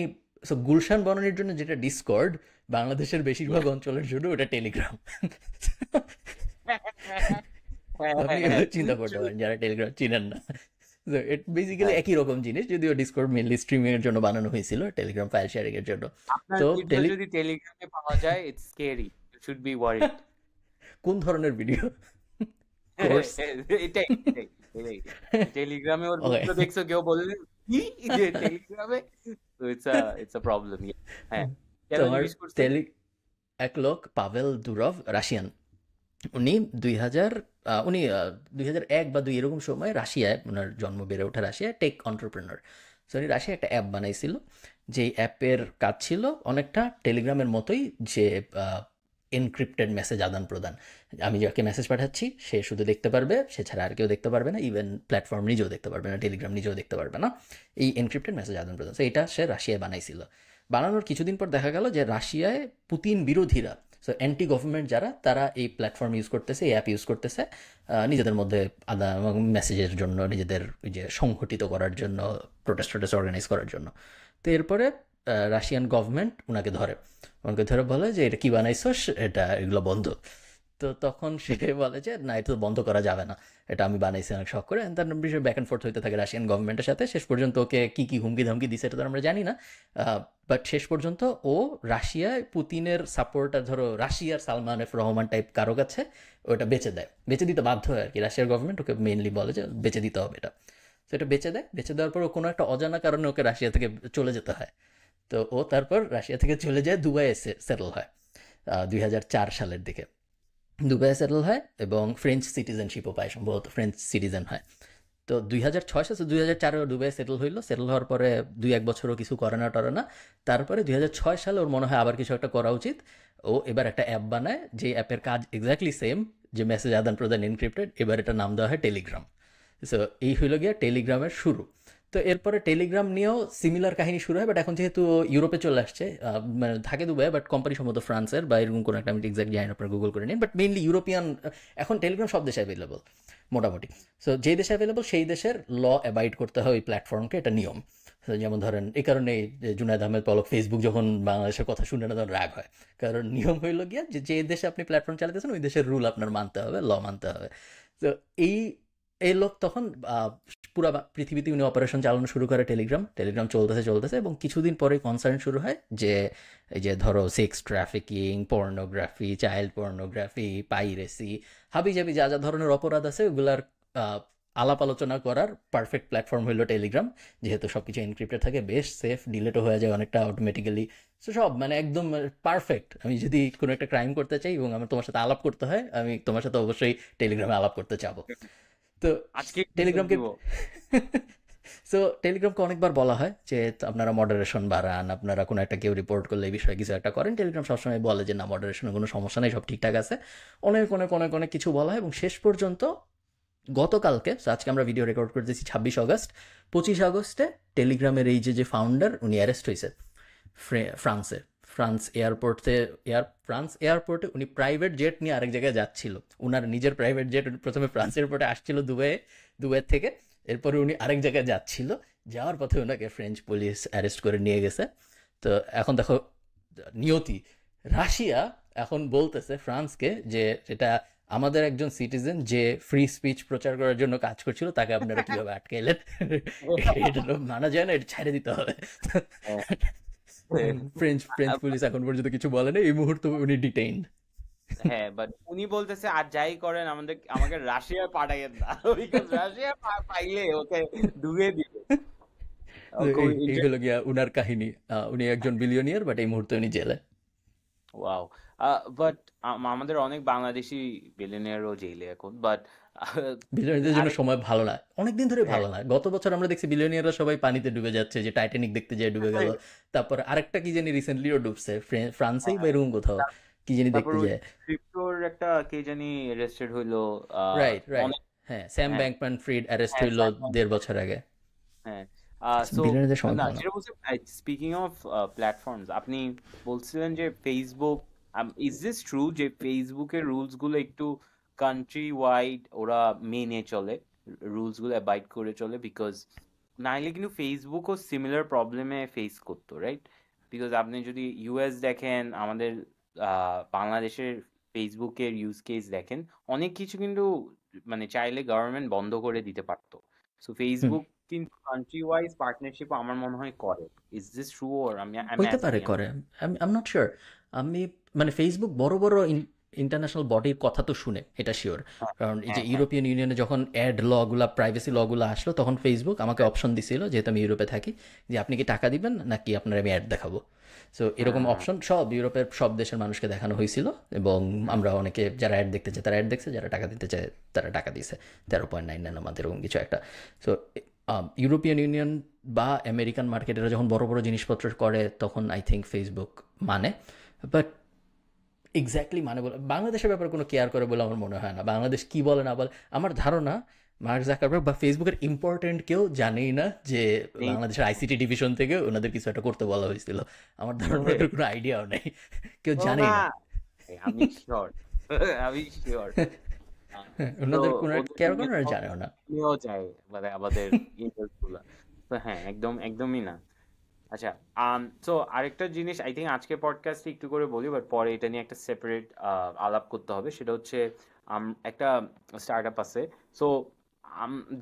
সো গুলশান বনানীর জন্য যেটা ডিসকর্ড, বাংলাদেশের বেশিরভাগ অঞ্চলের জন্য ওটা টেলিগ্রাম। আপনি এভাবে চিন্তা করতে পারেন যারা টেলিগ্রাম চিনেন না। তো ইট বেসিক্যালি হ্যাঁ, একই রকম জিনিস, যদিও ডিসকর্ড মেনলি স্ট্রিমিং এর জন্য বানানো হয়েছিল, টেলিগ্রাম ফাইল শেয়ারিং এর জন্য। আপনার তো ভিডিও যদি টেলিগ্রামে পাওয়া যায়, it's scary, you should be worried. কোন ধরনের ভিডিও? কোর্স? এটাই এটাই এটাই। টেলিগ্রামে ওর ওকে, ভিডিও দেখছো, কেউ বললে কি যে টেলিগ্রামে, তো ইটস আ প্রবলেম। হ্যাঁ, কেন তোমার জিজ্ঞেস করছেন? এক লোক পাভেল দুরভ, রাশিয়ান, উনি 2000 উনি 2001 বা 2 এরকম সময় রাশিয়ায়, ওনার জন্ম, বেড়ে ওঠা রাশিয়ায়, টেক অন্টারপ্রেনার। সো উনি রাশিয়ায় একটা অ্যাপ বানাইছিল, যেই অ্যাপের কাজ ছিল অনেকটা টেলিগ্রামের মতোই, যে এনক্রিপ্টেড মেসেজ আদান প্রদান। আমি যাকে মেসেজ পাঠাচ্ছি সে শুধু দেখতে পারবে, সে ছাড়া আর কেউ দেখতে পারবে না, ইভেন প্ল্যাটফর্ম নিজেও দেখতে পারবে না, টেলিগ্রাম নিজেও দেখতে পারবে না, এই এনক্রিপ্টেড মেসেজ আদান প্রদান। সো এটা সে রাশিয়ায় বানাইছিল। বানানোর কিছুদিন পর দেখা গেল যে রাশিয়ায় পুতিন বিরোধীরা, সো অ্যান্টি গভর্নমেন্ট যারা, তারা এই প্ল্যাটফর্ম ইউজ করতেছে, এই অ্যাপ ইউজ করতেছে নিজেদের মধ্যে মেসেজের জন্য, নিজেদের ওই যে সংগঠিত করার জন্য, প্রোটেস্ট অর্গানাইজ করার জন্য। তো এরপরে রাশিয়ান গভর্নমেন্ট ওনাকে ধরে বলে যে এটা কি বানাইছস, এটা এগুলো বন্ধ। তো তখন সে বলে যে না, এটা তো বন্ধ করা যাবে না, এটা আমি বানাইছি অনেক শখ করে। তার বিষয়ে ব্যাক অ্যান্ড ফোর্থ হইতে থাকে রাশিয়ান গভর্নমেন্টের সাথে। শেষ পর্যন্ত ওকে কি কি হুমকি ধামকি দিছে এটা তো আমরা জানি না, বাট শেষ পর্যন্ত ও রাশিয়ায় পুতিনের সাপোর্টার, ধরো রাশিয়ার সালমান এফ রহমান টাইপ কারো কাছে ওটা বেচে দেয়, বেচে দিতে বাধ্য হয় আর কি। রাশিয়ার গভর্নমেন্ট ওকে মেইনলি বলে যে বেচে দিতে হবে এটা। তো এটা বেচে দেয়, বেচে দেওয়ার পর ও কোনো একটা অজানা কারণে ওকে রাশিয়া থেকে চলে যেতে হয়। তো ও তারপর রাশিয়া থেকে চলে যায়, দুবাইয়ে সেটেল হয় 2004 সালের দিকে। দুবাইয়ে সেটেল হয় এবং ফ্রেঞ্চ সিটিজেনশিপও পায়, সম্ভবত ফ্রেঞ্চ সিটিজেন হয়। তো 2006 সালে, 2004 দুবাইয়ে সেটেল হইলো। সেটেল হওয়ার পরে 2-1 বছরও কিছু করে না টরে না। তারপরে 2006 সালে ওর মনে হয় আবার কিছু একটা করা উচিত। ও এবার একটা অ্যাপ বানায়, যে অ্যাপের কাজ এক্স্যাক্টলি সেম, যে মেসেজ আদান প্রদান এনক্রিপ্টেড। এবার এটা নাম দেওয়া হয় টেলিগ্রাম। সো এই হইল গিয়া টেলিগ্রামের শুরু। তো এরপরে টেলিগ্রাম নিয়েও সিমিলার কাহিনী শুরু হয়, বাট এখন যেহেতু ইউরোপে চলে আসছে, মানে থাকে দুবাই, বাট কোম্পানি সম্ভবত ফ্রান্সের বা এরকম কোনো একটা, আমি এক্সাক্ট জানি না, আপনার গুগল করে নিন। বাট মেইনলি ইউরোপিয়ান, এখন টেলিগ্রাম সব দেশে অ্যাভেলেবল মোটামুটি। সো যেই দেশে অ্যাভেলেবল সেই দেশের ল অ্যাবাইড করতে হয় ওই প্ল্যাটফর্মকে, এটা নিয়ম। So, যেমন ধরেন এই কারণে জুনায়দ আহমেদ পলক ফেসবুক যখন বাংলাদেশের কথা শুনে না, তখন রাগ হয়, কারণ নিয়ম হইল গিয়া যে যে দেশে আপনি প্ল্যাটফর্ম চালাতেছেন ওই দেশের রুল আপনার মানতে হবে, ল মানতে হবে। তো এই এই লোক তখন পুরো পৃথিবীতে উনি অপারেশন চালানো শুরু করে, টেলিগ্রাম চলতেছে চলতেছে, এবং কিছুদিন পরে কনসার্ন শুরু হয় যে এই যে ধরো sex trafficking, pornography, child pornography, piracy, হাবিজাবি যা যা ধরনের অপরাধ আছে ওগুলার আলাপ আলোচনা করার পারফেক্ট প্ল্যাটফর্ম হলো টেলিগ্রাম। যেহেতু সব কিছু এনক্রিপ্টেড থাকে, বেশ সেফ, ডিলেটও হয়ে যায় অনেকটা অটোমেটিক্যালি। সো সব মানে একদম পারফেক্ট। আমি যদি কোনো একটা ক্রাইম করতে চাই এবং আমার তোমার সাথে আলাপ করতে হয়, আমি তোমার সাথে অবশ্যই টেলিগ্রামে আলাপ করতে চাবো। তো আজকে টেলিগ্রামকে দিব। সো টেলিগ্রামকে অনেকবার বলা হয় যে আপনারা মডারেশন বাড়ান, আপনারা কোনো একটা কেউ রিপোর্ট করলে এই বিষয়ে কিছু একটা করেন। টেলিগ্রাম সবসময় বলে যে না, মডারেশনের কোনো সমস্যা নেই, সব ঠিকঠাক আছে। অনেক অনেক অনেক অনেক কিছু বলা হয়, এবং শেষ পর্যন্ত গতকালকে, আজকে আমরা ভিডিও রেকর্ড করতেছি 26 আগস্ট, 25 আগস্টে টেলিগ্রামের এই যে ফাউন্ডার উনি অ্যারেস্ট হয়েছে ফ্রান্সে। ফ্রান্স এয়ারপোর্টে উনি প্রাইভেট জেট নিয়ে আরেক জায়গায় যাচ্ছিল। উনার নিজের প্রাইভেট জেট প্রথমে ফ্রান্স এয়ারপোর্টে আসছিল দুবাইয়ের থেকে, এরপরে উনি আরেক জায়গায় যাচ্ছিল, যাওয়ার পথে ওনাকে ফ্রেঞ্চ পুলিশ অ্যারেস্ট করে নিয়ে গেছে। তো এখন দেখো নিয়তি, রাশিয়া এখন বলতেছে ফ্রান্সকে যে এটা আমাদের একজন সিটিজেন যে ফ্রি স্পিচ প্রচার করার জন্য কাজ করছিল, তাকে আপনারা কিভাবে আটকাইলেন? এটা তো মানা যায় না, এটা ছেড়ে দিতে হবে। ফ্রেঞ্চ পুলিশ এখন পর্যন্ত কিছু বলে না, এই মুহূর্তে উনি ডিটেইনড। হ্যাঁ, বাট উনি বলতেছে আর যাই করেন আমাকে রাশিয়া পাঠাইয়েন না, বিকজ রাশিয়া পাইলে ওকে ডুবিয়ে দিবে। তো এই খুবই এই হলো গিয়া উনার কাহিনী। উনি একজন বিলিয়নিয়ার, বাট এই মুহূর্তে উনি জেলে। ওয়াও। বাট আমাদের অনেক বাংলাদেশি বিলিয়নিয়ারও জেলে এখন, বাট বিলিয়নিয়ারদের জন্য আরেক সময় ভালো না, অনেকদিন ধরে হ্যাঁ ভালো না। গত বছর আমরা দেখছি বিলিয়নিয়াররা সবাই পানিতে ডুবে যাচ্ছে, যে টাইটানিক দেখতে যেয়ে ডুবে গেল। তারপর আরেকটা কি জানি রিসেন্টলিও ডুবছে, ফ্রান্সেই বা হ্যাঁ, এরকম কোথাও, কি জানি তারপর দেখতে ওই যায়। ক্রিপ্টোর একটা কে জানি অ্যারেস্টেড হইলো। Right, right. অনেক। হ্যাঁ, স্যাম হ্যাঁ, ব্যাংকম্যান ফ্রিড অ্যারেস্ট হ্যাঁ, হইলো সাইমন। 1.5 বছর আগে। হ্যাঁ। সো বিলিয়নিয়ারদের সময় না, ভালো না। যেটা বলছি, স্পিকিং অফ প্ল্যাটফর্মস, আপনি বলছিলেন যে ফেসবুক, ইজ দিস ট্রু যে ফেসবুকের রুলস গুলো একটু কান্ট্রি ওয়াইড ওরা মেনে চলে, রুলস গুলো অ্যাবাইড করে চলে? বিকজ নাইলে কিন্তু ফেসবুকও সিমিলার প্রবলেমে ফেস করতো, রাইট? বিকজ আপনি যদি ইউএস দেখেন, আমাদের বাংলাদেশের ফেসবুকের ইউজ কেস দেখেন, অনেক কিছু কিন্তু মানে চাইলে গভর্নমেন্ট বন্ধ করে দিতে পারতো। সো হুম, ফেসবুক কিন্তু কান্ট্রি ওয়াইজ পার্টনারশিপ আমার মনে হয় করে। ইজ দিস ট্রু, অর আমি হইতে পারে অ্যাজিউমিং? করে। I am not sure. আমি মানে ফেসবুক বড় বড় ইন্টারন্যাশনাল বডির কথা তো শুনে, এটা শিওর। হ্যাঁ, কারণ এই যে হ্যাঁ, হ্যাঁ, ইউরোপিয়ান ইউনিয়নে যখন অ্যাড লগুলা, প্রাইভেসি লগুলো আসলো, তখন ফেসবুক আমাকে অপশন দিছিল, যেহেতু আমি ইউরোপে থাকি, যে আপনি কি টাকা দিবেন নাকি আপনার আমি অ্যাড দেখাবো। সো এরকম হ্যাঁ, অপশন সব ইউরোপের সব দেশের মানুষকে দেখানো হয়েছিল। এবং আমরা অনেকে যারা অ্যাড দেখতে চায় তারা অ্যাড দেখছে, যারা টাকা দিতে চায় তারা টাকা দিছে। 13.99 আমাদের এরকম কিছু একটা। সো ইউরোপিয়ান ইউনিয়ন বা আমেরিকান মার্কেটেরা যখন বড় বড় জিনিসপত্র করে, তখন আই থিঙ্ক ফেসবুক মানে। বাট এক্স্যাক্টলি মানে বলে বাংলাদেশের ব্যাপারে কোনো কেয়ার করে বলে আমার মনে হয় না। বাংলাদেশ কি বলে না বলে, আমার ধারণা মার্ক জাকারবার্গ বা ফেসবুকের ইম্পর্টেন্ট কেউ জানেই না যে নেই। বাংলাদেশের আইসিটি ডিভিশন থেকে ওনাদের কিছু একটা করতে বলা হয়েছিল। আমার ধারণা ওটার কোনো আইডিয়াও নেই, কেউ ও জানেই না, না। আমি শিওর। আমি শিওর। তো ওনাদের কোনো ওদের কেয়ার করে না, নিয়েও জানেও না। নিয়েও যায় মানে আমাদের ইন্টারেস্ট গুলা। তো হ্যাঁ, একদমই না। আচ্ছা, তো আরেকটা জিনিস আই থিঙ্ক আজকে পডকাস্টে একটু করে বলি, বাট পরে এটা নিয়ে একটা সেপারেট আলাপ করতে হবে। সেটা হচ্ছে একটা স্টার্ট আপ আছে। সো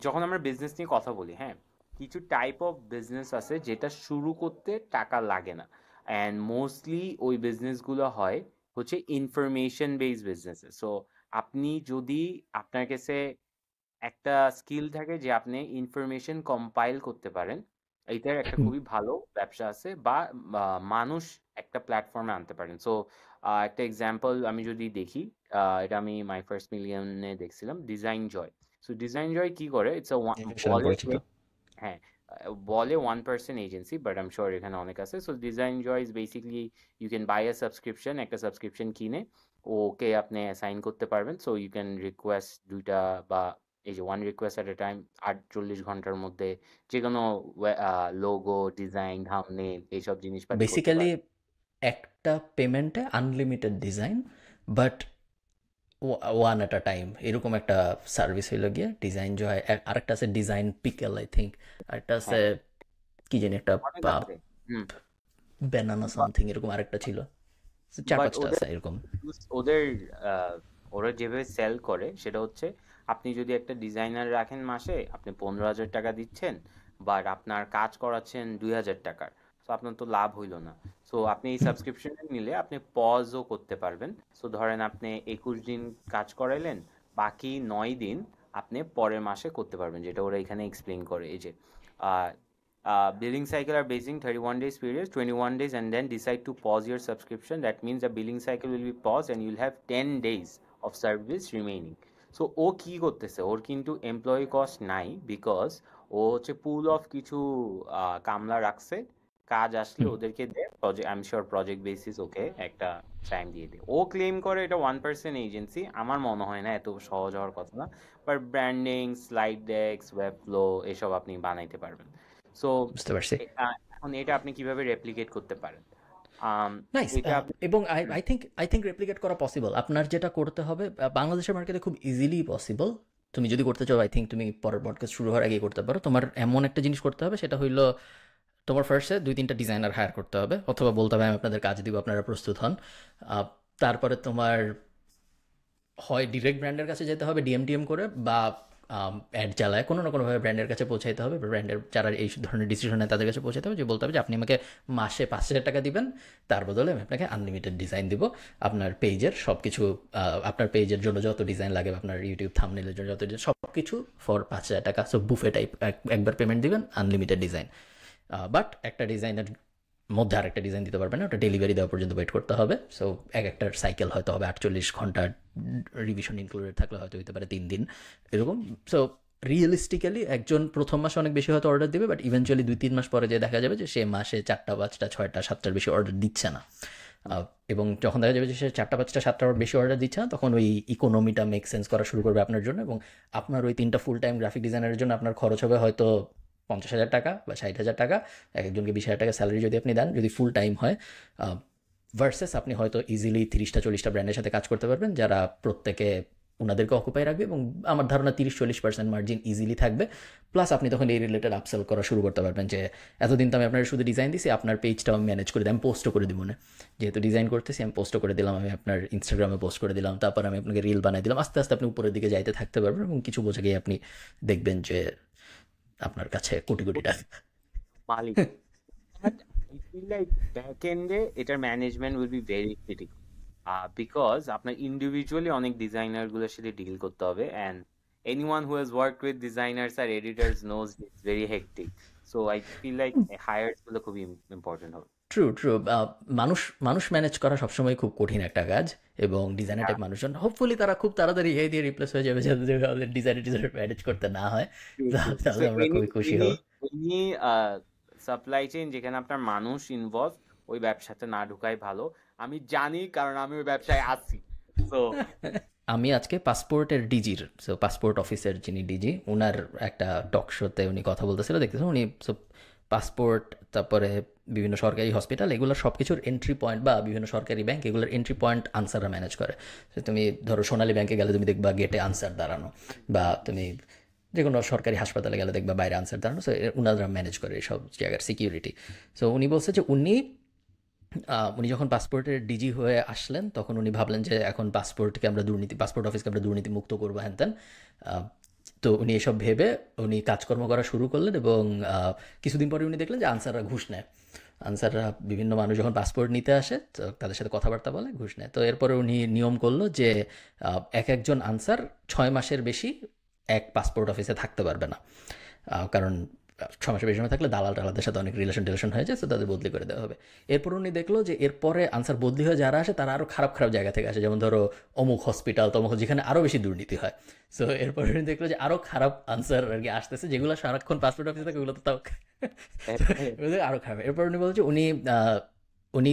যখন আমরা বিজনেস নিয়ে কথা বলি, হ্যাঁ, কিছু টাইপ অফ বিজনেস আছে যেটা শুরু করতে টাকা লাগে না, অ্যান্ড মোস্টলি ওই বিজনেসগুলো হয় হচ্ছে ইনফরমেশন বেসড বিজনেস। সো আপনি যদি আপনার কাছে একটা স্কিল থাকে যে আপনি ইনফরমেশন কম্পাইল করতে পারেন, এইটার একটা খুবই ভালো ব্যবসা আছে, বা মানুষ একটা প্ল্যাটফর্মে আনতে পারেন। সো একটা এক্সাম্পল আমি যদি দেখি, এটা আমি মাই ফার্স্ট মিলিয়নে দেখছিলাম, Design Joy. So Design Joy কি করে, ইটস শুনলাম, বলে পরিচিত। যে, হ্যাঁ, বলে one person agency, but I am sure এখানে অনেক আছে। So Design Joy is basically you can buy a subscription, একটা সাবস্ক্রিপশন কিনে ওকে আপনি অ্যাসাইন করতে পারবেন। সো ইউ ক্যান রিকোয়েস্ট দুইটা, বা এই যে one request at a time, 48 ঘন্টার মধ্যে যে কোনো লোগো ডিজাইন, থাম্বনেইল, এইসব জিনিসপাতি করতে বেসিক্যালি পারবেন। একটা পেমেন্টে unlimited design, but one at a time, এরকম একটা সার্ভিস হইল গিয়ে ডিজাইন জয়। আরেকটা আছে ডিজাইন পিকেল আই থিঙ্ক। আরেকটা আছে হ্যাঁ, কি জানি একটা অনেক আছে। হুম। ব্যানানা সামথিং, এরকম আরেকটা ছিল। চার বাট পাঁচটা ওদের আছে এরকম। ওদের আহ, ওরা যেভাবে সেল করে সেটা হচ্ছে, আপনি যদি একটা ডিজাইনার রাখেন মাসে, আপনি 15,000 টাকা দিচ্ছেন, বাট আপনার কাজ করাচ্ছেন 2,000 টাকার, তো আপনার তো লাভ হইলো না। সো আপনি এই সাবস্ক্রিপশন নিলে আপনি পজও করতে পারবেন। সো ধরেন আপনি 21 দিন কাজ করাইলেন, বাকি 9 দিন আপনি পরের মাসে করতে পারবেন, যেটা ওরা এখানে এক্সপ্লেন করে। এই যে billing cycle are basing 31 days period, 21 days, and then decide to pause your subscription. That means the billing cycle will be paused and you'll have 10 days of service remaining. So ও কি করতেছে, ওর কিন্তু employee cost নাই, because ও হচ্ছে পুল of কিছু কামলা রাখছে, কাজ আসলে ওদেরকে দেয়, project, I am sure project basis ওকে একটা টাইম দিয়ে দেয়। ও ক্লেম করে এটা 1% এজেন্সি, আমার মনে হয় না এত সহজ হওয়ার কথা না। But branding, slide decks, web flow, এসব আপনি বানাইতে পারবেন। সো বুঝতে পারছি। এখন এটা আপনি কিভাবে রেপ্লিকেট করতে পারেন? আম, নাইস। এটা আপনি এবং আই থিঙ্ক রেপ্লিকেট করা পসিবল। আপনার যেটা করতে হবে, বাংলাদেশের মার্কেটে খুব ইজিলি পসিবল। তুমি যদি করতে চাও, আই থিঙ্ক তুমি পরের পডকাস্ট শুরু হওয়ার আগেই করতে পারো। তোমার এমন একটা জিনিস করতে হবে, সেটা হইলো তোমার ফার্স্টে 2-3টা ডিজাইনার হায়ার করতে হবে, অথবা বলতে হবে আমি আপনাদের কাজ দিব, আপনারা প্রস্তুত হন। তারপরে তোমার হয় ডিরেক্ট ব্র্যান্ডের কাছে যেতে হবে ডিএম করে, বা অ্যাড চালায় কোনো না কোনোভাবে ব্র্যান্ডের কাছে পৌঁছাইতে হবে। ব্র্যান্ডের যারা এই ধরনের ডিসিশন নেয় তাদের কাছে পৌঁছাতে হবে, যে বলতে হবে যে আপনি আমাকে মাসে 5,000 টাকা দিবেন, তার বদলে আমি আপনাকে আনলিমিটেড ডিজাইন দিব। আপনার পেজের সব কিছু, আপনার পেজের জন্য যত ডিজাইন লাগে, আপনার ইউটিউব থাম্বনেইলের জন্য যত ডিজাইন, সব কিছু ফর 5,000 টাকা। সো বুফে টাইপ, একবার পেমেন্ট দিবেন, আনলিমিটেড ডিজাইন। বাট একটা ডিজাইনের মধ্যে আরেকটা ডিজাইন দিতে পারবে না, ওটা ডেলিভারি দেওয়া পর্যন্ত ওয়েট করতে হবে। সো এক একটার সাইকেল হয়তো হবে 48 ঘন্টা, রিভিশন ইনক্লুডেড থাকলে হয়তো হতে পারে 3 দিন এরকম। সো রিয়েলিস্টিক্যালি একজন প্রথম মাসে অনেক বেশি হয়তো অর্ডার দেবে, বাট ইভেনচুয়ালি 2-3 মাস পরে যে দেখা যাবে যে সে মাসে 4টা 5টা 6টা 7টার বেশি অর্ডার দিচ্ছে না। এবং যখন দেখা যাবে যে সে 4টা 5টা 7টার বেশি অর্ডার দিচ্ছে না, তখন ওই ইকোনমিটা মেক সেন্স করা শুরু করবে আপনার জন্য, এবং আপনার ওই 3টা ফুল টাইম গ্রাফিক ডিজাইনারের জন্য আপনার খরচ হবে হয়তো 50,000 টাকা বা 60,000 টাকা। একজনকে 20,000 টাকা স্যালারি যদি আপনি দেন, যদি ফুল টাইম হয়, ভার্সেস আপনি হয়তো ইজিলি 30টা 40টা ব্র্যান্ডের সাথে কাজ করতে পারবেন, যারা প্রত্যেকে ওনাদেরকে অকুপাই রাখবে, এবং আমার ধারণা 30-40% মার্জিন ইজিলি থাকবে। প্লাস আপনি তখন এই রিলেটেড আপসেল করা শুরু করতে পারবেন, যে এতদিন তো আমি আপনার শুধু ডিজাইন দিছি, আপনার পেজটাও আমি ম্যানেজ করে দিই, আমি পোস্টও করে দিব না, যেহেতু ডিজাইন করতেছি আমি পোস্টও করে দিলাম, আমি আপনার ইনস্টাগ্রামে পোস্ট করে দিলাম, তারপর আমি আপনাকে রিল বানাই দিলাম। আস্তে আস্তে আপনি উপরের দিকে যাইতে থাকতে পারবেন, এবং কিছু বোঝা গিয়ে আপনি দেখবেন যে আপনার কাছে কোটি কোটি টাকা। মালিক। But I feel like back end এ এটার management will be very critical, because আপনার ইন্ডিভিজুয়ালি অনেক ডিজাইনার গুলোর সাথে ডিল করতে হবে, and anyone who has worked with designers or editors knows it's very hectic. So I feel like hires গুলো খুবই important হবে। True true. মানুষ মানুষ ম্যানেজ করা সবসময় খুব কঠিন একটা কাজ, এবং ডিজাইনার টাইপ মানুষজন হোপফুলি তারা খুব তাড়াতাড়ি এই দিয়ে রিপ্লেস হয়ে যাবে, যাতে ডিজাইনার ম্যানেজ করতে না হয়। তাহলে আমরা খুবই খুশি হব। এনি সাপ্লাই চেইন যেখানে আপনার মানুষ ইনভলভ, ওই ব্যবসাতে না ঢুকাই ভালো। আমি জানি, কারণ আমি ওই ব্যবসায় আছি। সো আমি আজকে পাসপোর্টের ডিজির, সো পাসপোর্ট অফিসের যিনি ডিজি, ওনার একটা টক শোতে উনি কথা বলতেছিল, দেখতেছেন উনি সব পাসপোর্ট, তারপরে বিভিন্ন সরকারি হসপিটাল, এগুলোর সব কিছুর এন্ট্রি পয়েন্ট, বা বিভিন্ন সরকারি ব্যাংক, এগুলোর এন্ট্রি পয়েন্ট আনসাররা ম্যানেজ করে। তো তুমি ধরো সোনালী ব্যাংকে গেলে তুমি দেখবা গেটে আনসার দাঁড়ানো, বা তুমি যে কোনো সরকারি হাসপাতালে গেলে দেখবা বাইরে আনসার দাঁড়ানো। সো ওনারা ম্যানেজ করে সব জায়গার সিকিউরিটি। সো উনি বলছে যে উনি যখন পাসপোর্টের ডিজি হয়ে আসলেন, তখন উনি ভাবলেন যে এখন পাসপোর্ট অফিসকে আমরা দুর্নীতি মুক্ত করবো, হ্যান ত্যান। তো উনি এসব ভেবে উনি কাজকর্ম করা শুরু করলেন, এবং কিছুদিন পরে উনি দেখলেন যে আনসাররা ঘুষ নেয়। আনসাররা বিভিন্ন মানুষ যখন পাসপোর্ট নিতে আসে, তো তাদের সাথে কথাবার্তা বলে, ঘুষ নেয়। তো এরপরে উনি নিয়ম করলো যে এক একজন আনসার 6 মাসের বেশি এক পাসপোর্ট অফিসে থাকতে পারবে না, কারণ 6 মাসের বেশি সময় থাকলে দালাল টালাদের সাথে অনেক রিলেশন হয়ে যায়, তো তাদের বদলি করে দেওয়া হবে। এরপর উনি দেখলো যে এরপরে আনসার বদলি হয়ে যারা আসে, তারা আরও খারাপ খারাপ জায়গা থেকে আসে, যেমন ধরো অমুক হসপিটাল তমুক, যেখানে আরও বেশি দুর্নীতি হয়। সো এরপর উনি দেখলো যে আরও খারাপ আনসার আর কি আসতেছে, যেগুলো সারাক্ষণ পাসপোর্ট অফিসে থাকে, ওগুলো তো তাও আরও খারাপ। এরপর উনি বলছে উনি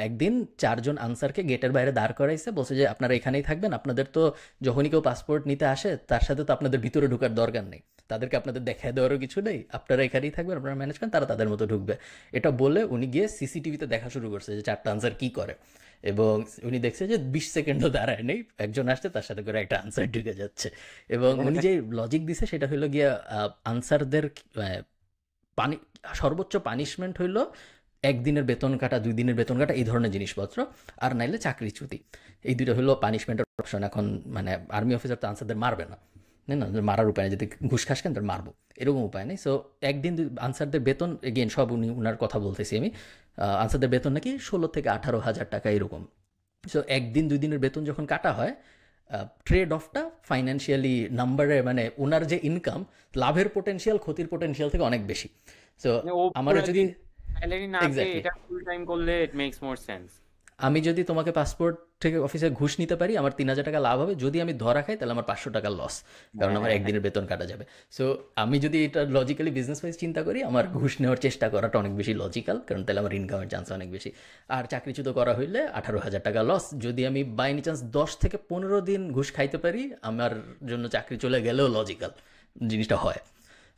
একদিন 4জন আনসারকে গেটের বাইরে দাঁড় করাইছে, বলছে যে আপনারা এখানেই থাকবেন, আপনাদের তো যখনই কেউ পাসপোর্ট নিতে আসে তার সাথে তো আপনাদের ভিতরে ঢোকার দরকার নেই, তাদেরকে আপনাদের দেখায় দেওয়ারও কিছু নেই, আপনারা এখানেই থাকবেন, আপনারা ম্যানেজ করেন, তারা তাদের মতো ঢুকবে। এটা বলে উনি গিয়ে সিসিটিভিতে দেখা শুরু করছে যে 4টা আনসার কী করে, এবং উনি দেখছে যে 20 সেকেন্ডও দাঁড়ায় নেই, একজন আসছে তার সাথে করে একটা আনসার ঢুকে যাচ্ছে। এবং উনি যে লজিক দিছে সেটা হলো গিয়া আনসারদের পানি সর্বোচ্চ পানিশমেন্ট হইলো 1 দিনের বেতন কাটা, 2 দিনের বেতন কাটা, এই ধরনের জিনিসপত্র, আর নাইলে চাকরিচ্যুতি। এই দুটো হলো পানিশমেন্টের অপশন। এখন মানে আর্মি অফিসার তো আনসারদের মারবে না, না মারার উপায় নেই, যদি ঘুষ খাস কেন তার মারবো, এরকম উপায় নেই। সো একদিন আনসারদের বেতন, এগেন সব উনার কথা বলতেছি আমি, আনসারদের বেতন নাকি 16,000 থেকে 18,000 টাকা এরকম। সো 1 দিন 2 দিনের বেতন যখন কাটা হয়, ট্রেড অফটা ফাইন্যান্সিয়ালি নাম্বারে, মানে ওনার যে ইনকাম, লাভের পোটেনশিয়াল ক্ষতির পোটেনশিয়াল থেকে অনেক বেশি। সো আমারও যদি স্যালারি না পেয়ে এটা ফুল টাইম করলে ইট মেক্স মোর সেন্স। আমি যদি তোমাকে পাসপোর্ট থেকে অফিসে ঘুষ নিতে পারি, আমার 3,000 টাকা লাভ হবে, যদি আমি ধরা খাই তাহলে আমার 500 টাকা লস, কারণ আমার একদিনের বেতন কাটা যাবে। সো আমি যদি এটা লজিক্যালি বিজনেস ওয়াইজ চিন্তা করি, আমার ঘুষ নেওয়ার চেষ্টা করাটা অনেক বেশি লজিক্যাল, কারণ তাহলে আমার ইনকামের চান্স অনেক বেশি। আর চাকরিচ্যুত করা হইলে 18,000 টাকা লস। যদি আমি বাই এনি চান্স 10 থেকে 15 দিন ঘুষ খাইতে পারি, আমার জন্য চাকরি চলে গেলেও লজিক্যাল জিনিসটা হয়।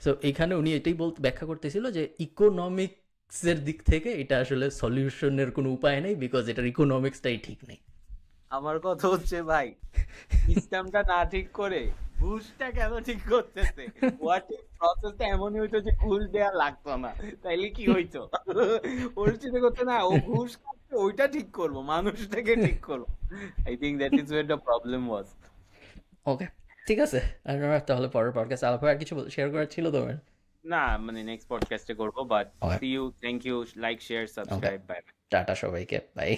সো এইখানে উনি এটাই ব্যাখ্যা করতেছিল যে ইকোনমিক্সের দিক থেকে এটা আসলে সলিউশনের কোনো উপায় নেই, বিকজ এটার ইকোনমিক্সটাই ঠিক নেই। আমার কথা হচ্ছে ভাই, সিস্টেমটা না ঠিক করে ঘুষটা কেন ঠিক করতেছে? হোয়াট ইফ প্রসেসটা এমনই হইতো যে ঘুষ দেয়া লাগতো না, তাইলে কি হইতো? ওর চিন্তা করতে না, ও ঘুষ খাচ্ছে, ওইটা ঠিক করবো, মানুষটাকে ঠিক করবো। I think that is where the problem was. Okay, ঠিক আছে, তাহলে পরের পডকাস্ট আলাপ আর কিছু শেয়ার করার ছিল তোমার? না, মানে নেক্সট পডকাস্টে করবো, but see you, thank you, like share subscribe, bye. টাটা সবাইকে, বাই।